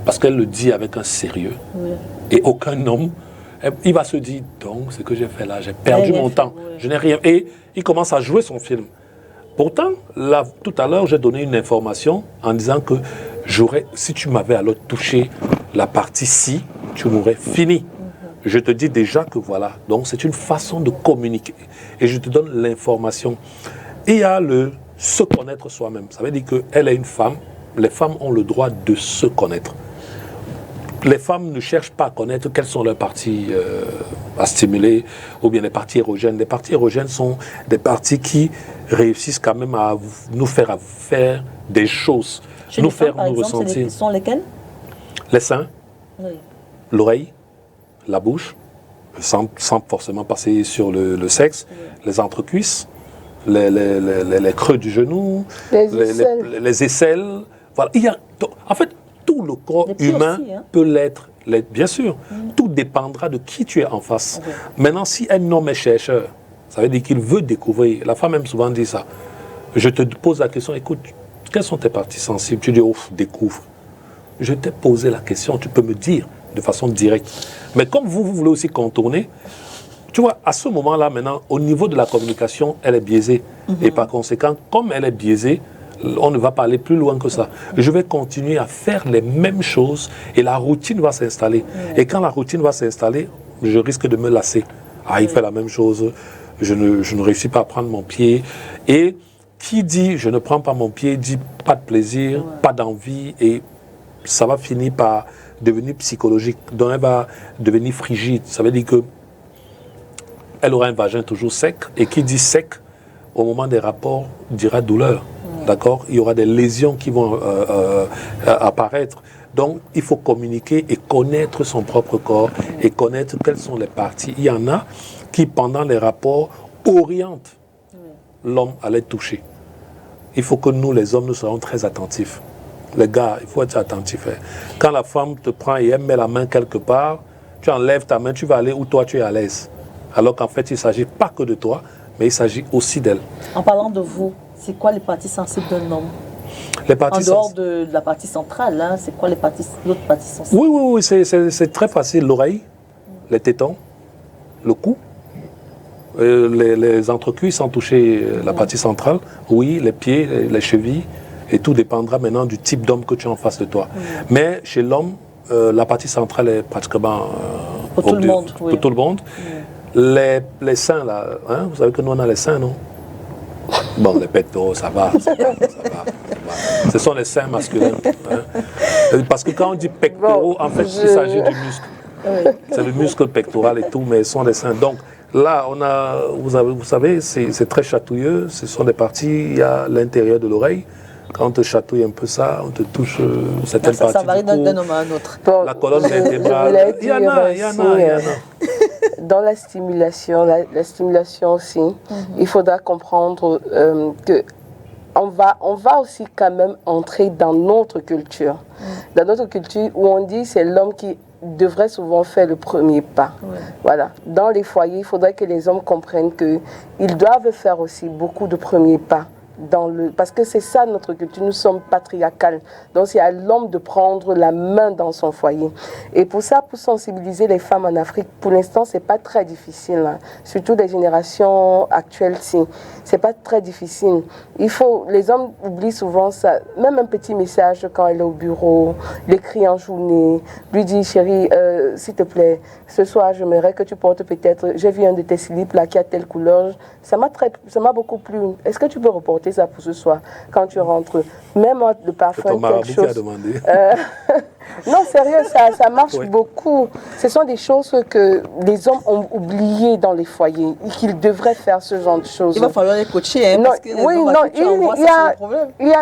Parce qu'elle le dit avec un sérieux. Oui. Et aucun homme, il va se dire, donc, ce que j'ai fait là, j'ai perdu mon temps. Oui. Je n'ai rien. Et il commence à jouer son film. Pourtant, là, tout à l'heure, j'ai donné une information en disant que si tu m'avais alors touché la partie ci, tu m'aurais fini. Je te dis déjà que voilà. Donc, c'est une façon de communiquer. Et je te donne l'information. Et il y a se connaître soi-même. Ça veut dire qu'elle est une femme. Les femmes ont le droit de se connaître. Les femmes ne cherchent pas à connaître quelles sont leurs parties à stimuler ou bien les parties érogènes. Les parties érogènes sont des parties qui réussissent quand même à nous faire des choses, Chez nous les femmes, faire par nous exemple, ressentir. sont lesquelles? Les seins, Oui. l'oreille, la bouche, sans forcément passer sur le sexe, les entrecuisses, les creux du genou, les aisselles. Voilà. En fait, tout le corps humain aussi, hein? peut l'être. Bien sûr, tout dépendra de qui tu es en face. Maintenant, si un homme est chercheur, ça veut dire qu'il veut découvrir. La femme aime souvent dire ça. Je te pose la question, écoute, quelles sont tes parties sensibles? Tu dis, ouf, découvre. Je t'ai posé la question, tu peux me dire de façon directe. Mais comme vous voulez aussi contourner, tu vois, à ce moment-là, maintenant, au niveau de la communication, elle est biaisée. Et par conséquent, comme elle est biaisée, on ne va pas aller plus loin que ça. Je vais continuer à faire les mêmes choses et la routine va s'installer. Et quand la routine va s'installer, je risque de me lasser. Ah, il fait la même chose, je ne réussis pas à prendre mon pied. Et qui dit je ne prends pas mon pied, dit pas de plaisir, pas d'envie, et ça va finir par devenir psychologique. Donc elle va devenir frigide. Ça veut dire que elle aura un vagin toujours sec, et qui dit sec, au moment des rapports, dira douleur. D'accord? Il y aura des lésions qui vont apparaître. Donc, il faut communiquer et connaître son propre corps et connaître quelles sont les parties. Il y en a qui, pendant les rapports, orientent l'homme à les toucher. Il faut que nous, les hommes, nous soyons très attentifs. Les gars, il faut être attentif. Quand la femme te prend et elle met la main quelque part, tu enlèves ta main, tu vas aller où toi tu es à l'aise. Alors qu'en fait, il ne s'agit pas que de toi, mais il s'agit aussi d'elle. En parlant de vous, c'est quoi les parties sensibles d'un homme? Les parties en dehors de la partie centrale, hein, c'est quoi l'autre partie sensible? Oui, c'est très facile. L'oreille, les tétons, le cou, les entrecuisses sans toucher la partie centrale, oui, les pieds, les chevilles, et tout dépendra maintenant du type d'homme que tu as en face de toi. Mais chez l'homme, la partie centrale est pratiquement pour tout le monde. Pour tout le monde. Les seins, là, hein, vous savez que nous on a les seins, non? Bon, les pectoraux, ça va. Ce sont les seins masculins. Hein. Parce que quand on dit pectoraux, en fait, il s'agit du muscle. C'est le muscle pectoral et tout, mais ce sont les seins. Donc là, vous savez, c'est très chatouilleux. Ce sont des parties, il y a l'intérieur de l'oreille, Quand on te chatouille un peu ça, on te touche certaines parties. Ça varie d'un homme à un autre. Bon, la colonne vertébrale, il y en a. Dans la stimulation, la stimulation aussi, il faudra comprendre que on va aussi quand même entrer dans notre culture. Dans notre culture où on dit c'est l'homme qui devrait souvent faire le premier pas. Voilà. Dans les foyers, il faudrait que les hommes comprennent qu'ils doivent faire aussi beaucoup de premiers pas. Parce que c'est ça notre culture, nous sommes patriarcales. Donc c'est à l'homme de prendre la main dans son foyer. Et pour ça, pour sensibiliser les femmes en Afrique, pour l'instant, c'est pas très difficile. Hein. Surtout les générations actuelles, c'est pas très difficile. Les hommes oublient souvent ça. Même un petit message quand elle est au bureau, l'écrit en journée, lui dit chérie, s'il te plaît, ce soir j'aimerais que tu portes peut-être, j'ai vu un de tes slips là qui a telle couleur, ça m'a beaucoup plu. Est-ce que tu peux reporter ça pour ce soir quand tu rentres? Même le parfum, quelque chose. Qui a demandé. Non, sérieux, ça marche beaucoup. Ce sont des choses que les hommes ont oubliées dans les foyers et qu'ils devraient faire ce genre de choses. Il va falloir les coacher, hein, parce que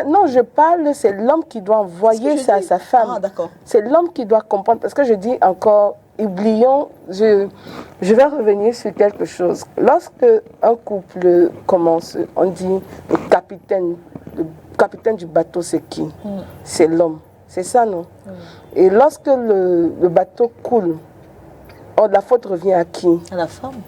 non, je parle, c'est l'homme qui doit envoyer ça à sa femme. Ah, d'accord. C'est l'homme qui doit comprendre, parce que je dis encore, oublions, je vais revenir sur quelque chose. Lorsque un couple commence, on dit le capitaine du bateau, c'est qui? C'est l'homme. C'est ça, non? Et lorsque le bateau coule, la faute revient à qui? À la femme.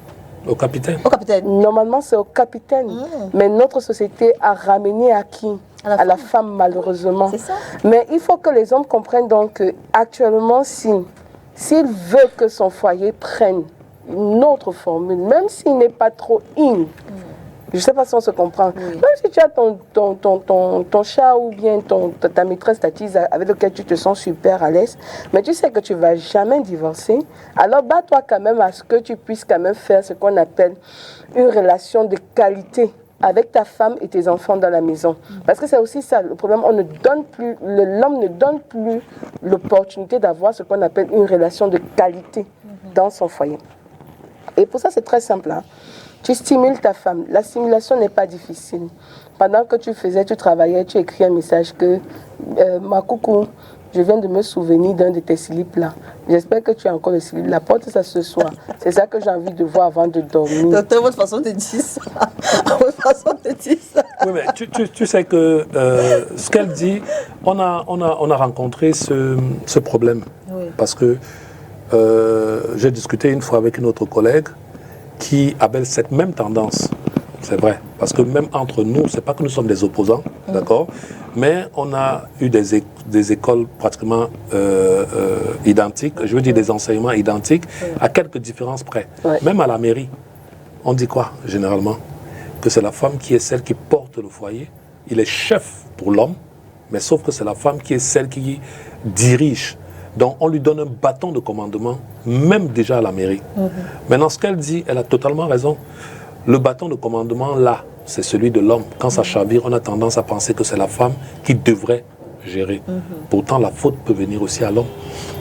Au capitaine. Au capitaine. Normalement, c'est au capitaine. Mais notre société a ramené à qui? À la femme, malheureusement. C'est ça. Mais il faut que les hommes comprennent donc qu'actuellement, s'il veut que son foyer prenne une autre formule, même s'il n'est pas trop in, je ne sais pas si on se comprend. Même si tu as ton chat ou bien ta maîtresse, ta tise avec laquelle tu te sens super à l'aise, mais tu sais que tu ne vas jamais divorcer, alors bats-toi quand même à ce que tu puisses quand même faire ce qu'on appelle une relation de qualité avec ta femme et tes enfants dans la maison. Parce que c'est aussi ça, le problème, l'homme ne donne plus l'opportunité d'avoir ce qu'on appelle une relation de qualité dans son foyer. Et pour ça, c'est très simple. Hein. Tu stimules ta femme. La stimulation n'est pas difficile. Pendant que tu travaillais, tu écris un message que ma coucou, je viens de me souvenir d'un de tes slips là. J'espère que tu as encore le slip. La porte ça ce soir. C'est ça que j'ai envie de voir avant de dormir. Docteur, votre façon de dire ça. Votre façon de dire ça. Oui, mais tu sais que ce qu'elle dit, on a rencontré ce problème. Oui. Parce que j'ai discuté une fois avec une autre collègue qui avait cette même tendance. C'est vrai. Parce que même entre nous, c'est pas que nous sommes des opposants, d'accord? Mais on a eu des écoles pratiquement identiques, je veux dire des enseignements identiques, à quelques différences près. Ouais. Même à la mairie, on dit quoi, généralement? Que c'est la femme qui est celle qui porte le foyer. Il est chef pour l'homme, mais sauf que c'est la femme qui est celle qui dirige. Donc on lui donne un bâton de commandement, même déjà à la mairie. Maintenant, ce qu'elle dit, elle a totalement raison. Le bâton de commandement, là, c'est celui de l'homme. Quand ça chavire, on a tendance à penser que c'est la femme qui devrait gérer. Pourtant, la faute peut venir aussi à l'homme.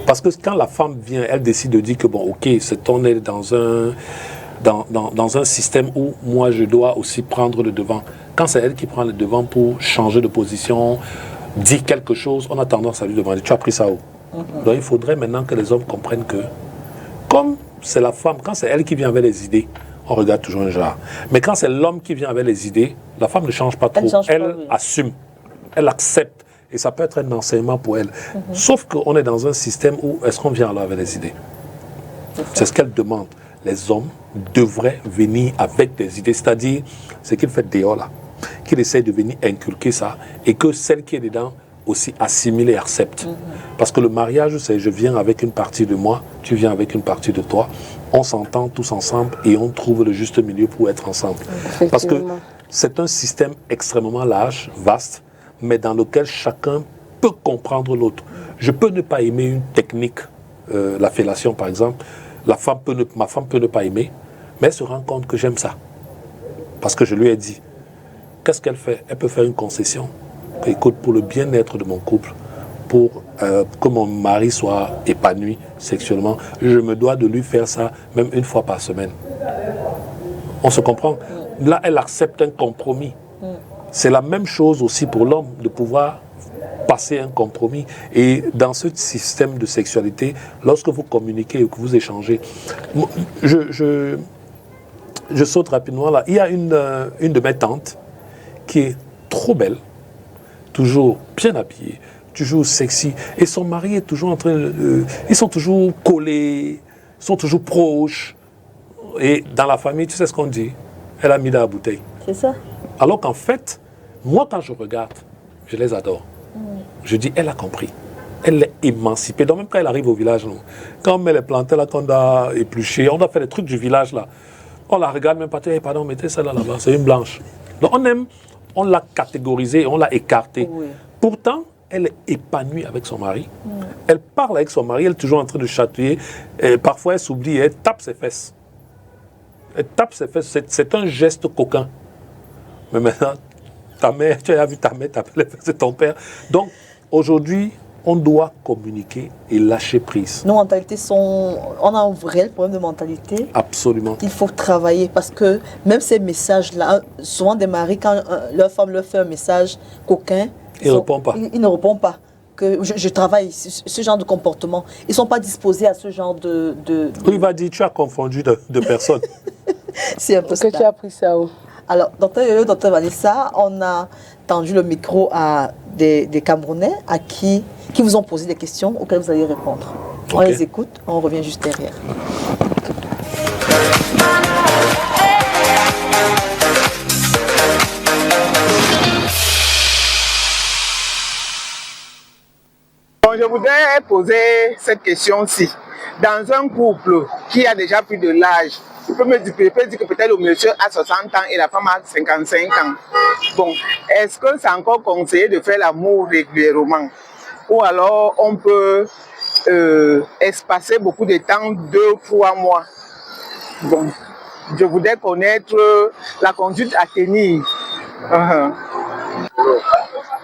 Parce que quand la femme vient, elle décide de dire que, bon, ok, on est dans un système où moi, je dois aussi prendre le devant. Quand c'est elle qui prend le devant pour changer de position, dire quelque chose, on a tendance à lui demander, tu as pris ça où? Donc, il faudrait maintenant que les hommes comprennent que, comme c'est la femme, quand c'est elle qui vient avec les idées, on regarde toujours un genre. Mais quand c'est l'homme qui vient avec les idées, la femme ne change pas trop. Elle assume, elle accepte. Et ça peut être un enseignement pour elle. Sauf qu'on est dans un système où est-ce qu'on vient alors avec les idées? C'est ce qu'elle demande. Les hommes devraient venir avec des idées. C'est-à-dire, ce qu'il fait dehors là, qu'il essaie de venir inculquer ça et que celle qui est dedans aussi assimile et accepte. Parce que le mariage, c'est je viens avec une partie de moi, tu viens avec une partie de toi. On s'entend tous ensemble et on trouve le juste milieu pour être ensemble. Parce que c'est un système extrêmement large, vaste, mais dans lequel chacun peut comprendre l'autre. Je peux ne pas aimer une technique, la fellation par exemple, ma femme peut ne pas aimer, mais elle se rend compte que j'aime ça. Parce que je lui ai dit, qu'est-ce qu'elle fait? Elle peut faire une concession. Écoute, pour le bien-être de mon couple, pour que mon mari soit épanoui sexuellement, je me dois de lui faire ça même une fois par semaine. On se comprend? Là, elle accepte un compromis. C'est la même chose aussi pour l'homme, de pouvoir passer un compromis. Et dans ce système de sexualité, lorsque vous communiquez et que vous échangez, je saute rapidement là. Il y a une de mes tantes qui est trop belle, toujours bien habillée, toujours sexy. Et son mari est toujours en train de... Ils sont toujours collés, ils sont toujours proches. Et dans la famille, tu sais ce qu'on dit? Elle a mis dans la bouteille. C'est ça. Alors qu'en fait, moi quand je regarde, je les adore. Je dis, elle a compris. Elle est émancipée. Donc même quand elle arrive au village, nous, quand on met les plantains là, qu'on a épluchées, on a fait les trucs du village là, on la regarde même pas, hey, pardon, mettez celle-là là-bas, c'est une blanche. Donc on l'a catégorisée, on l'a écartée. Oui. Pourtant, elle est épanouie avec son mari. Elle parle avec son mari, elle est toujours en train de chatouiller. Et parfois, elle s'oublie et elle tape ses fesses. Elle tape ses fesses, c'est un geste coquin. Mais maintenant, ta mère, tu as vu ta mère taper les fesses de ton père. Donc, aujourd'hui, on doit communiquer et lâcher prise. Nos mentalités sont... On a un vrai problème de mentalité. Absolument. Il faut travailler parce que même ces messages-là, souvent des maris, quand leur femme leur fait un message coquin, ils ne répondent pas. Ils ne répondent pas. Que je travaille ce genre de comportement. Ils ne sont pas disposés à ce genre de... Il va dire, tu as confondu de personnes. C'est un peu ça. Que tu as pris ça où? Alors, docteur Vanessa, on a tendu le micro à des Camerounais qui vous ont posé des questions auxquelles vous allez répondre. Okay. On les écoute, on revient juste derrière. Bon, je voudrais poser cette question-ci. Dans un couple qui a déjà plus de l'âge, je peux dire que peut-être le monsieur a 60 ans et la femme a 55 ans. Bon, est-ce que c'est encore conseillé de faire l'amour régulièrement? Ou alors on peut espacer beaucoup de temps, 2 ou 3 mois? Bon, je voudrais connaître la conduite à tenir.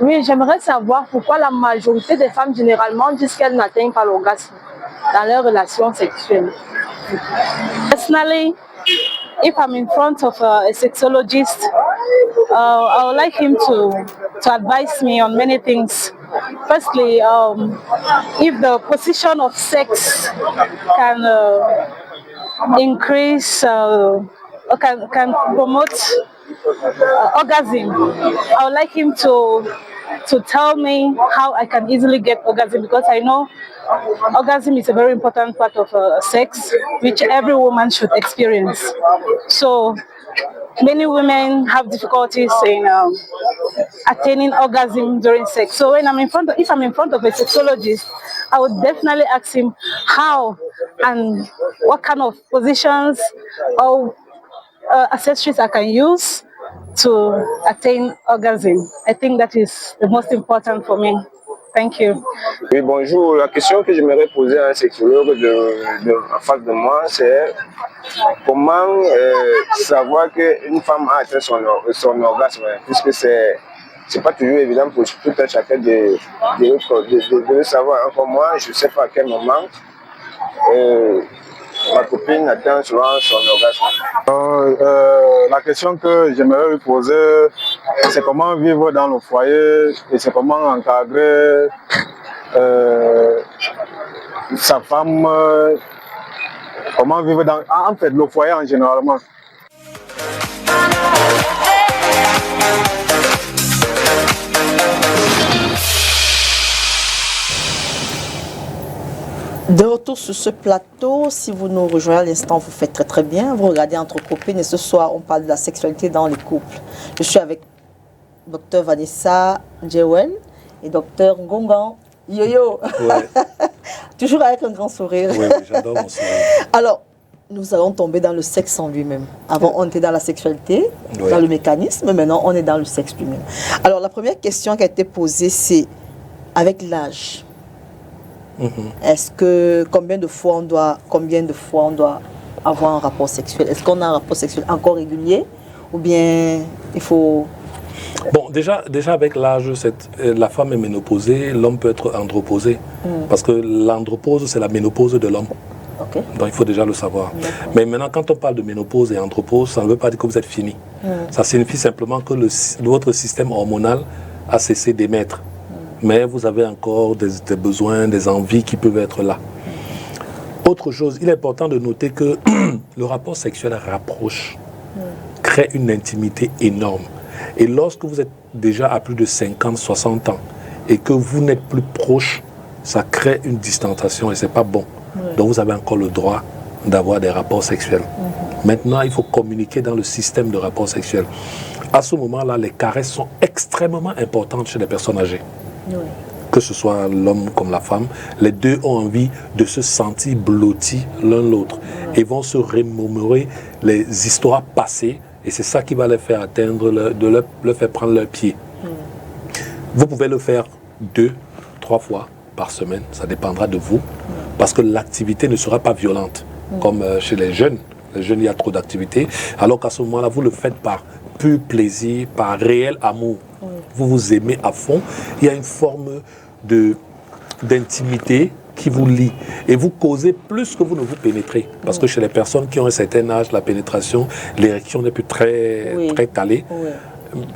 Oui, j'aimerais savoir pourquoi la majorité des femmes généralement disent qu'elles n'atteignent pas l'orgasme dans leurs relations sexuelles. Personally, if I'm in front of a sexologist, I would like him to advise me on many things. Firstly, if the position of sex can increase, can promote orgasm, I would like him to tell me how I can easily get orgasm, because I know orgasm is a very important part of sex, which every woman should experience. So many women have difficulties in attaining orgasm during sex. So when if I'm in front of a sexologist, I would definitely ask him how and what kind of positions or accessories I can use to attain orgasm. I think that is the most important for me. Thank you. Oui, bonjour. La question que j'aimerais poser à un sexologue en face de moi, c'est comment savoir qu'une femme a atteint son orgasme, puisque c'est pas toujours évident pour tout un chacun de le savoir. Encore moi, je ne sais pas à quel moment ma copine atteint souvent son orgasme. La question que j'aimerais lui poser, c'est comment vivre dans le foyer et c'est comment encadrer sa femme, comment vivre en fait le foyer en généralement. De retour sur ce plateau, si vous nous rejoignez à l'instant, vous faites très très bien. Vous regardez Entre copines et ce soir, on parle de la sexualité dans les couples. Je suis avec Dr Vanessa Djewel et Dr Ngongan Yoyo. Ouais. Toujours avec un grand sourire. Oui, j'adore mon sourire. Alors, nous allons tomber dans le sexe en lui-même. Avant, on était dans la sexualité, dans le mécanisme. Maintenant, on est dans le sexe lui-même. Alors, la première question qui a été posée, c'est avec l'âge. Est-ce que combien de fois on doit avoir un rapport sexuel? Est-ce qu'on a un rapport sexuel encore régulier ou bien il faut... Bon, déjà avec l'âge, la femme est ménopausée, l'homme peut être andropausé. Parce que l'andropause, c'est la ménopause de l'homme. Okay. Donc il faut déjà le savoir. Mais maintenant, quand on parle de ménopause et andropause, ça ne veut pas dire que vous êtes fini. Ça signifie simplement que votre système hormonal a cessé d'émettre. Mais vous avez encore des besoins, des envies qui peuvent être là. Autre chose, il est important de noter que le rapport sexuel rapproche, crée une intimité énorme. Et lorsque vous êtes déjà à plus de 50, 60 ans et que vous n'êtes plus proche, ça crée une distanciation et ce n'est pas bon. Donc vous avez encore le droit d'avoir des rapports sexuels. Maintenant, il faut communiquer dans le système de rapports sexuels. À ce moment-là, les caresses sont extrêmement importantes chez les personnes âgées. Que ce soit l'homme comme la femme, les deux ont envie de se sentir blottis l'un l'autre et vont se remémorer les histoires passées et c'est ça qui va les faire atteindre, leur faire prendre leur pied. Vous pouvez le faire 2, 3 fois par semaine, ça dépendra de vous, parce que l'activité ne sera pas violente, comme chez les jeunes. Les jeunes, il y a trop d'activités, alors qu'à ce moment-là, vous le faites par pur plaisir, par réel amour. Vous vous aimez à fond, il y a une forme d'intimité qui vous lie. Et vous causez plus que vous ne vous pénétrez. Parce que chez les personnes qui ont un certain âge, la pénétration, l'érection n'est plus très calée.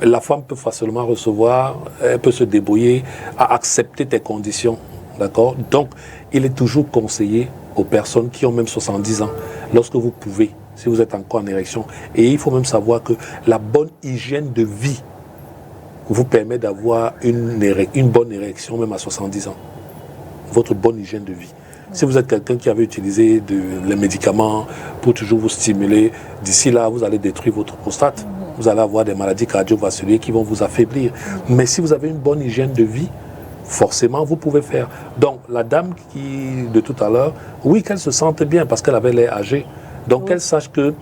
La femme peut facilement recevoir, elle peut se débrouiller à accepter tes conditions. D'accord? Donc, il est toujours conseillé aux personnes qui ont même 70 ans, lorsque vous pouvez, si vous êtes encore en érection. Et il faut même savoir que la bonne hygiène de vie vous permet d'avoir une bonne érection même à 70 ans. Votre bonne hygiène de vie. Si vous êtes quelqu'un qui avait utilisé les médicaments pour toujours vous stimuler, d'ici là, vous allez détruire votre prostate. Vous allez avoir des maladies cardiovasculaires qui vont vous affaiblir. Mais si vous avez une bonne hygiène de vie, forcément, vous pouvez faire. Donc, la dame qui, de tout à l'heure, oui, qu'elle se sente bien parce qu'elle avait l'air âgée. Donc, qu'elle sache que,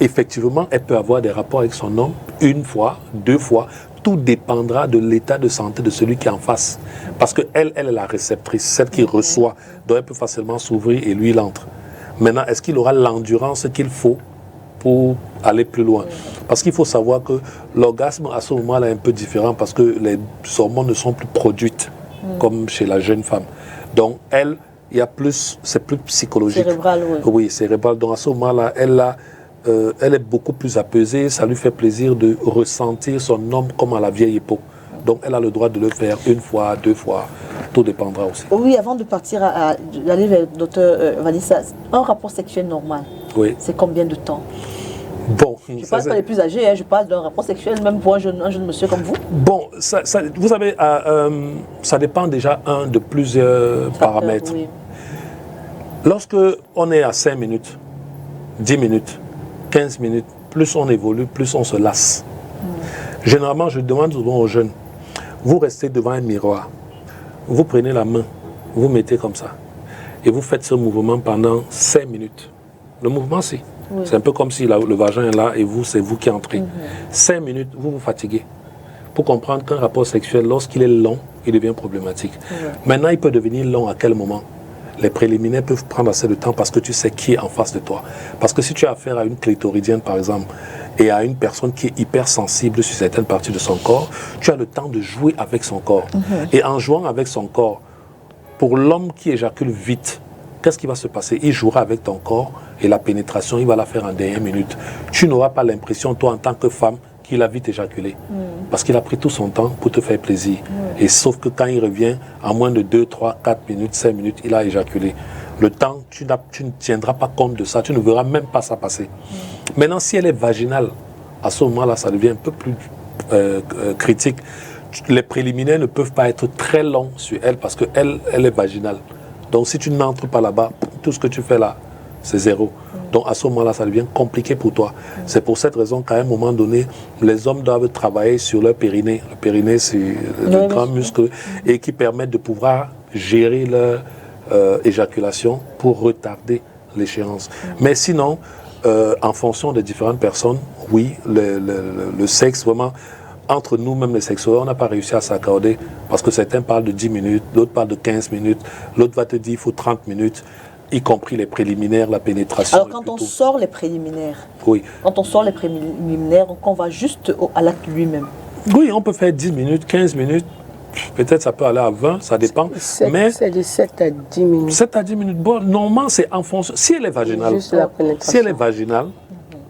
effectivement, elle peut avoir des rapports avec son homme 1 fois, 2 fois. Tout dépendra de l'état de santé de celui qui est en face. Parce qu'elle est la réceptrice, celle qui reçoit. Donc, elle peut facilement s'ouvrir et lui, il entre. Maintenant, est-ce qu'il aura l'endurance qu'il faut pour aller plus loin? Parce qu'il faut savoir que l'orgasme, à ce moment-là, est un peu différent parce que les hormones ne sont plus produites comme chez la jeune femme. Donc, elle, il y a plus, c'est plus psychologique. Cérébral, oui, cérébral. Donc, à ce moment-là, elle est beaucoup plus apaisée. Ça lui fait plaisir de ressentir son homme comme à la vieille époque. Donc, elle a le droit de le faire 1 fois, 2 fois. Tout dépendra aussi. Oui, avant de partir d'aller vers le docteur Vanessa, un rapport sexuel normal, c'est combien de temps? Bon, je ne parle pas des plus âgés, je parle d'un rapport sexuel même pour un jeune monsieur comme vous. Bon, vous savez, ça dépend déjà de plusieurs paramètres. Oui. Lorsque on est à 5 minutes, 10 minutes, 15 minutes, plus on évolue, plus on se lasse. Généralement, je demande souvent aux jeunes, vous restez devant un miroir, vous prenez la main, vous mettez comme ça, et vous faites ce mouvement pendant 5 minutes. Le mouvement, c'est un peu comme si le vagin est là et vous, c'est vous qui entrez. 5 minutes, vous vous fatiguez. Pour comprendre qu'un rapport sexuel, lorsqu'il est long, il devient problématique. Maintenant, il peut devenir long à quel moment? Les préliminaires peuvent prendre assez de temps parce que tu sais qui est en face de toi. Parce que si tu as affaire à une clitoridienne, par exemple, et à une personne qui est hypersensible sur certaines parties de son corps, tu as le temps de jouer avec son corps. Et en jouant avec son corps, pour l'homme qui éjacule vite, qu'est-ce qui va se passer? Il jouera avec ton corps et la pénétration, il va la faire en dernière minute. Tu n'auras pas l'impression, toi, en tant que femme, qu'il a vite éjaculé. Parce qu'il a pris tout son temps pour te faire plaisir. Et sauf que quand il revient, en moins de 2, 3, 4 minutes, 5 minutes, il a éjaculé. Le temps, tu ne tiendras pas compte de ça, tu ne verras même pas ça passer. Maintenant, si elle est vaginale, à ce moment-là, ça devient un peu plus critique. Les préliminaires ne peuvent pas être très longs sur elle parce qu'elle est vaginale. Donc, si tu n'entres pas là-bas, tout ce que tu fais là, c'est 0. Donc, à ce moment-là, ça devient compliqué pour toi. C'est pour cette raison qu'à un moment donné, les hommes doivent travailler sur leur périnée. Le périnée, c'est le grand muscle et qui permet de pouvoir gérer leur éjaculation pour retarder l'échéance. Mais sinon, en fonction des différentes personnes, oui, le sexe, vraiment, entre nous, même les sexologues, on n'a pas réussi à s'accorder parce que certains parlent de 10 minutes, l'autre parle de 15 minutes, l'autre va te dire qu'il faut 30 minutes, y compris les préliminaires, la pénétration. Alors quand on sort les préliminaires, on va juste à l'acte lui-même. Oui, on peut faire 10 minutes, 15 minutes, peut-être ça peut aller à 20, ça dépend. Mais c'est de 7 à 10 minutes. 7 à 10 minutes. Bon, normalement, c'est en fonction. Si elle est vaginale, Juste la pénétration. si elle est vaginale,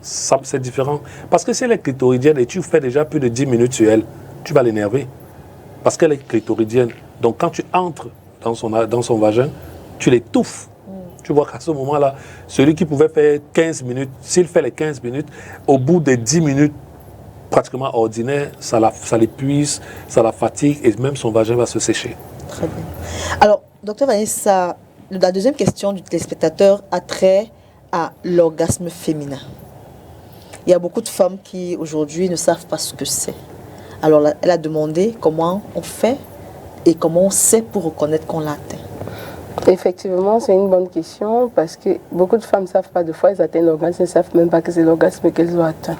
c'est différent. Parce que si elle est clitoridienne et tu fais déjà plus de 10 minutes sur elle, tu vas l'énerver. Parce qu'elle est clitoridienne. Donc quand tu entres dans son vagin, tu l'étouffes. Tu vois qu'à ce moment-là, celui qui pouvait faire 15 minutes, s'il fait les 15 minutes, au bout des 10 minutes, pratiquement ordinaire, ça l'épuise, ça la fatigue et même son vagin va se sécher. Très bien. Alors, docteur Vanessa, la deuxième question du téléspectateur a trait à l'orgasme féminin. Il y a beaucoup de femmes qui aujourd'hui ne savent pas ce que c'est. Alors, elle a demandé comment on fait et comment on sait pour reconnaître qu'on l'a atteint. Effectivement, c'est une bonne question parce que beaucoup de femmes ne savent pas, de fois elles atteignent l'orgasme, elles ne savent même pas que c'est l'orgasme qu'elles ont atteint.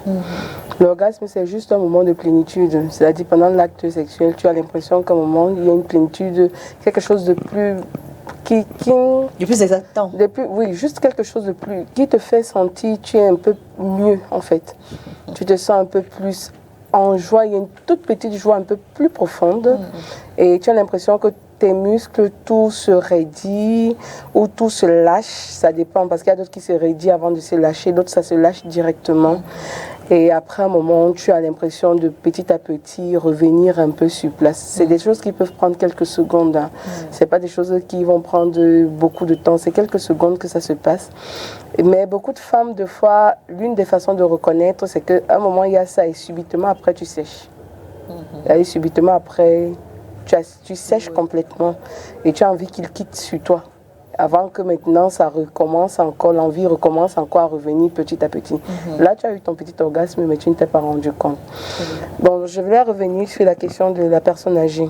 L'orgasme, c'est juste un moment de plénitude. C'est-à-dire, pendant l'acte sexuel, tu as l'impression qu'à un moment, il y a une plénitude, quelque chose de plus... Du plus exactant. Oui, juste quelque chose de plus... qui te fait sentir, tu es un peu mieux, en fait. Tu te sens un peu plus en joie. Il y a une toute petite joie un peu plus profonde. Et tu as l'impression que tes muscles, tout se raidit ou tout se lâche, ça dépend parce qu'il y a d'autres qui se raidissent avant de se lâcher, d'autres ça se lâche directement. Et après un moment, tu as l'impression de petit à petit revenir un peu sur place. C'est des choses qui peuvent prendre quelques secondes. Hein. C'est pas des choses qui vont prendre beaucoup de temps. C'est quelques secondes que ça se passe. Mais beaucoup de femmes, de fois, l'une des façons de reconnaître, c'est qu'à un moment, il y a ça et subitement après, tu sèches. Et subitement après... Tu sèches complètement et tu as envie qu'il quitte sur toi. Avant que maintenant ça recommence encore, l'envie recommence encore à revenir petit à petit. Là, tu as eu ton petit orgasme, mais tu ne t'es pas rendu compte. Bon, je vais revenir sur la question de la personne âgée.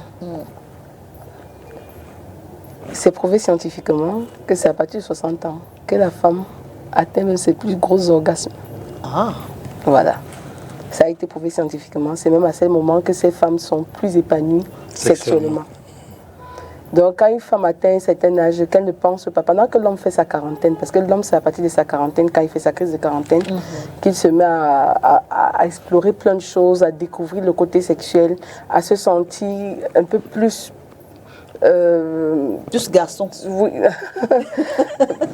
C'est prouvé scientifiquement que c'est à partir de 60 ans que la femme atteint même ses plus gros orgasmes. Voilà. Ça a été prouvé scientifiquement. C'est même à ce moment que ces femmes sont plus épanouies sexuellement. Donc, quand une femme atteint un certain âge, qu'elle ne pense pas, pendant que l'homme fait sa quarantaine, parce que l'homme, c'est à partir de sa quarantaine, quand il fait sa crise de quarantaine, qu'il se met à explorer plein de choses, à découvrir le côté sexuel, à se sentir un peu plus... Plus garçon. Oui.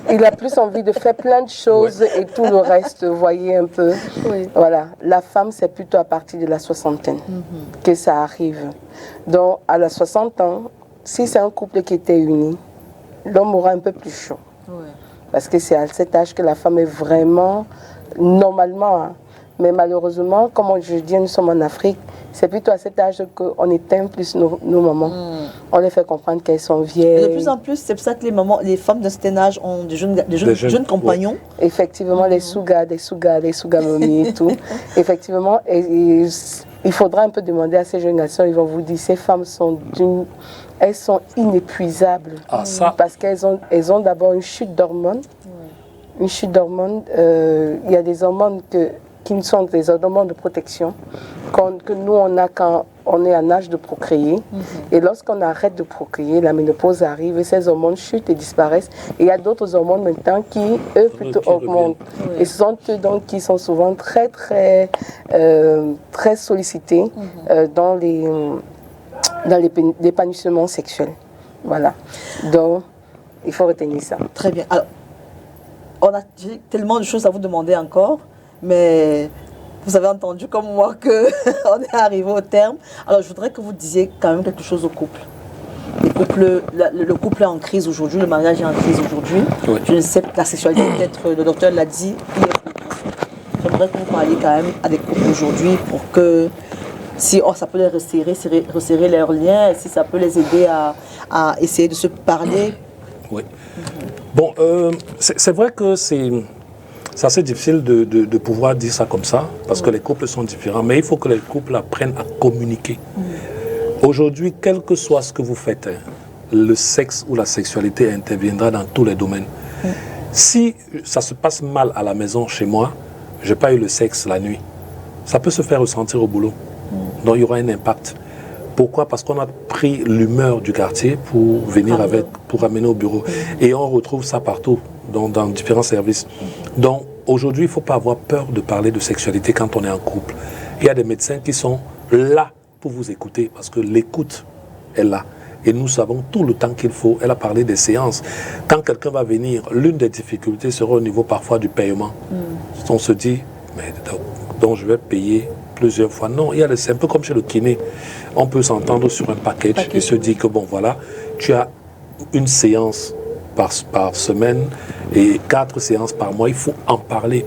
Il a plus envie de faire plein de choses et tout le reste, vous voyez un peu. Voilà. La femme, c'est plutôt à partir de la soixantaine que ça arrive. Donc, à la 60 ans, si c'est un couple qui était uni, l'homme aura un peu plus chaud. Parce que c'est à cet âge que la femme est vraiment, normalement, hein. Mais malheureusement, comme je dis, nous sommes en Afrique, c'est plutôt à cet âge qu'on éteint plus nos mamans. On les fait comprendre qu'elles sont vieilles. Et de plus en plus, c'est pour ça que les femmes d'un certain âge ont des jeunes compagnons. Effectivement, les sougas, des mamies et tout. Effectivement, et il faudra un peu demander à ces jeunes garçons, ils vont vous dire, ces femmes sont elles sont inépuisables. Parce qu'elles ont d'abord une chute d'hormones. Une chute d'hormones, il y a des hormones qui ne sont des hormones de protection que nous on a quand on est en âge de procréer. Et lorsqu'on arrête de procréer, la ménopause arrive et ces hormones chutent et disparaissent. Et il y a d'autres hormones maintenant qui, eux, plutôt augmentent. Et ce sont eux donc qui sont souvent très sollicités dans l'épanouissement sexuel. Voilà. Donc, il faut retenir ça. Très bien. Alors, on a tellement de choses à vous demander encore. Mais vous avez entendu comme moi qu'on est arrivé au terme. Alors je voudrais que vous disiez quand même quelque chose au couple. Le couple est en crise aujourd'hui, le mariage est en crise aujourd'hui. Je ne sais pas, la sexualité peut-être, le docteur l'a dit. J'aimerais que vous parliez quand même à des couples aujourd'hui pour que si ça peut les resserrer leurs liens, si ça peut les aider à essayer de se parler. Oui. Bon, c'est vrai que c'est assez difficile de pouvoir dire ça comme ça, parce que les couples sont différents, mais il faut que les couples apprennent à communiquer. Aujourd'hui, quel que soit ce que vous faites, le sexe ou la sexualité interviendra dans tous les domaines. Si ça se passe mal à la maison, chez moi, je n'ai pas eu le sexe la nuit, ça peut se faire ressentir au boulot. Donc il y aura un impact. Pourquoi? Parce qu'on a pris l'humeur du quartier pour venir pour amener au bureau. Et on retrouve ça partout, dans différents services. Donc aujourd'hui, il ne faut pas avoir peur de parler de sexualité quand on est en couple. Il y a des médecins qui sont là pour vous écouter, parce que l'écoute est là. Et nous savons tout le temps qu'il faut. Elle a parlé des séances. Quand quelqu'un va venir, l'une des difficultés sera au niveau parfois du paiement. On se dit, mais donc je vais payer plusieurs fois. Non, c'est un peu comme chez le kiné. On peut s'entendre sur un package et se dire que bon voilà, tu as une séance par semaine et 4 séances par mois. Il faut en parler.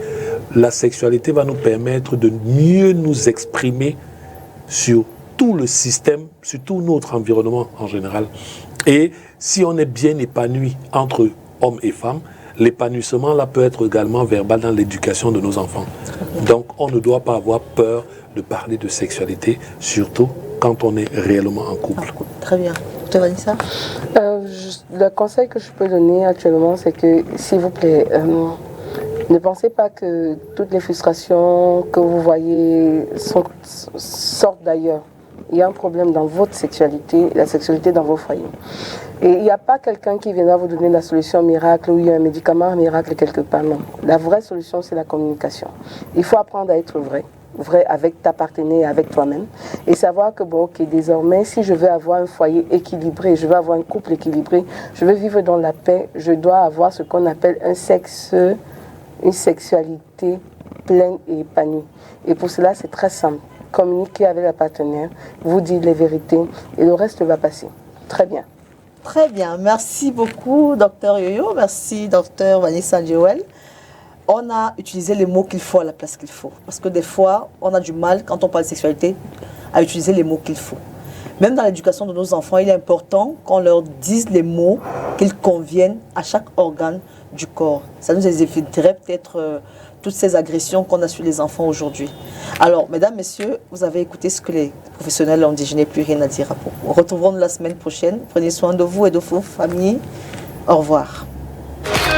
La sexualité va nous permettre de mieux nous exprimer sur tout le système, sur tout notre environnement en général. Et si on est bien épanoui entre hommes et femmes, l'épanouissement là peut être également verbal dans l'éducation de nos enfants. Donc on ne doit pas avoir peur de parler de sexualité, surtout quand on est réellement en couple. Très bien. Tu vas dire ça? Le conseil que je peux donner actuellement, c'est que, s'il vous plaît, ne pensez pas que toutes les frustrations que vous voyez sortent d'ailleurs. Il y a un problème dans votre sexualité, la sexualité dans vos foyers. Et il n'y a pas quelqu'un qui viendra vous donner la solution miracle ou il y a un médicament miracle quelque part, non. La vraie solution, c'est la communication. Il faut apprendre à être vrai avec ta partenaire, avec toi-même, et savoir que, bon, ok, désormais, si je veux avoir un foyer équilibré, je veux avoir un couple équilibré, je veux vivre dans la paix, je dois avoir ce qu'on appelle une sexualité pleine et épanouie. Et pour cela, c'est très simple. Communiquer avec la partenaire, vous dire les vérités et le reste va passer. Très bien. Très bien. Merci beaucoup, Dr Yoyo. Merci, Dr Vanessa Joel. On a utilisé les mots qu'il faut à la place qu'il faut. Parce que des fois, on a du mal, quand on parle de sexualité, à utiliser les mots qu'il faut. Même dans l'éducation de nos enfants, il est important qu'on leur dise les mots qu'ils conviennent à chaque organe du corps. Ça nous éviterait peut-être toutes ces agressions qu'on a sur les enfants aujourd'hui. Alors, mesdames, messieurs, vous avez écouté ce que les professionnels ont dit. Je n'ai plus rien à dire à propos. Retrouvons-nous la semaine prochaine. Prenez soin de vous et de vos familles. Au revoir.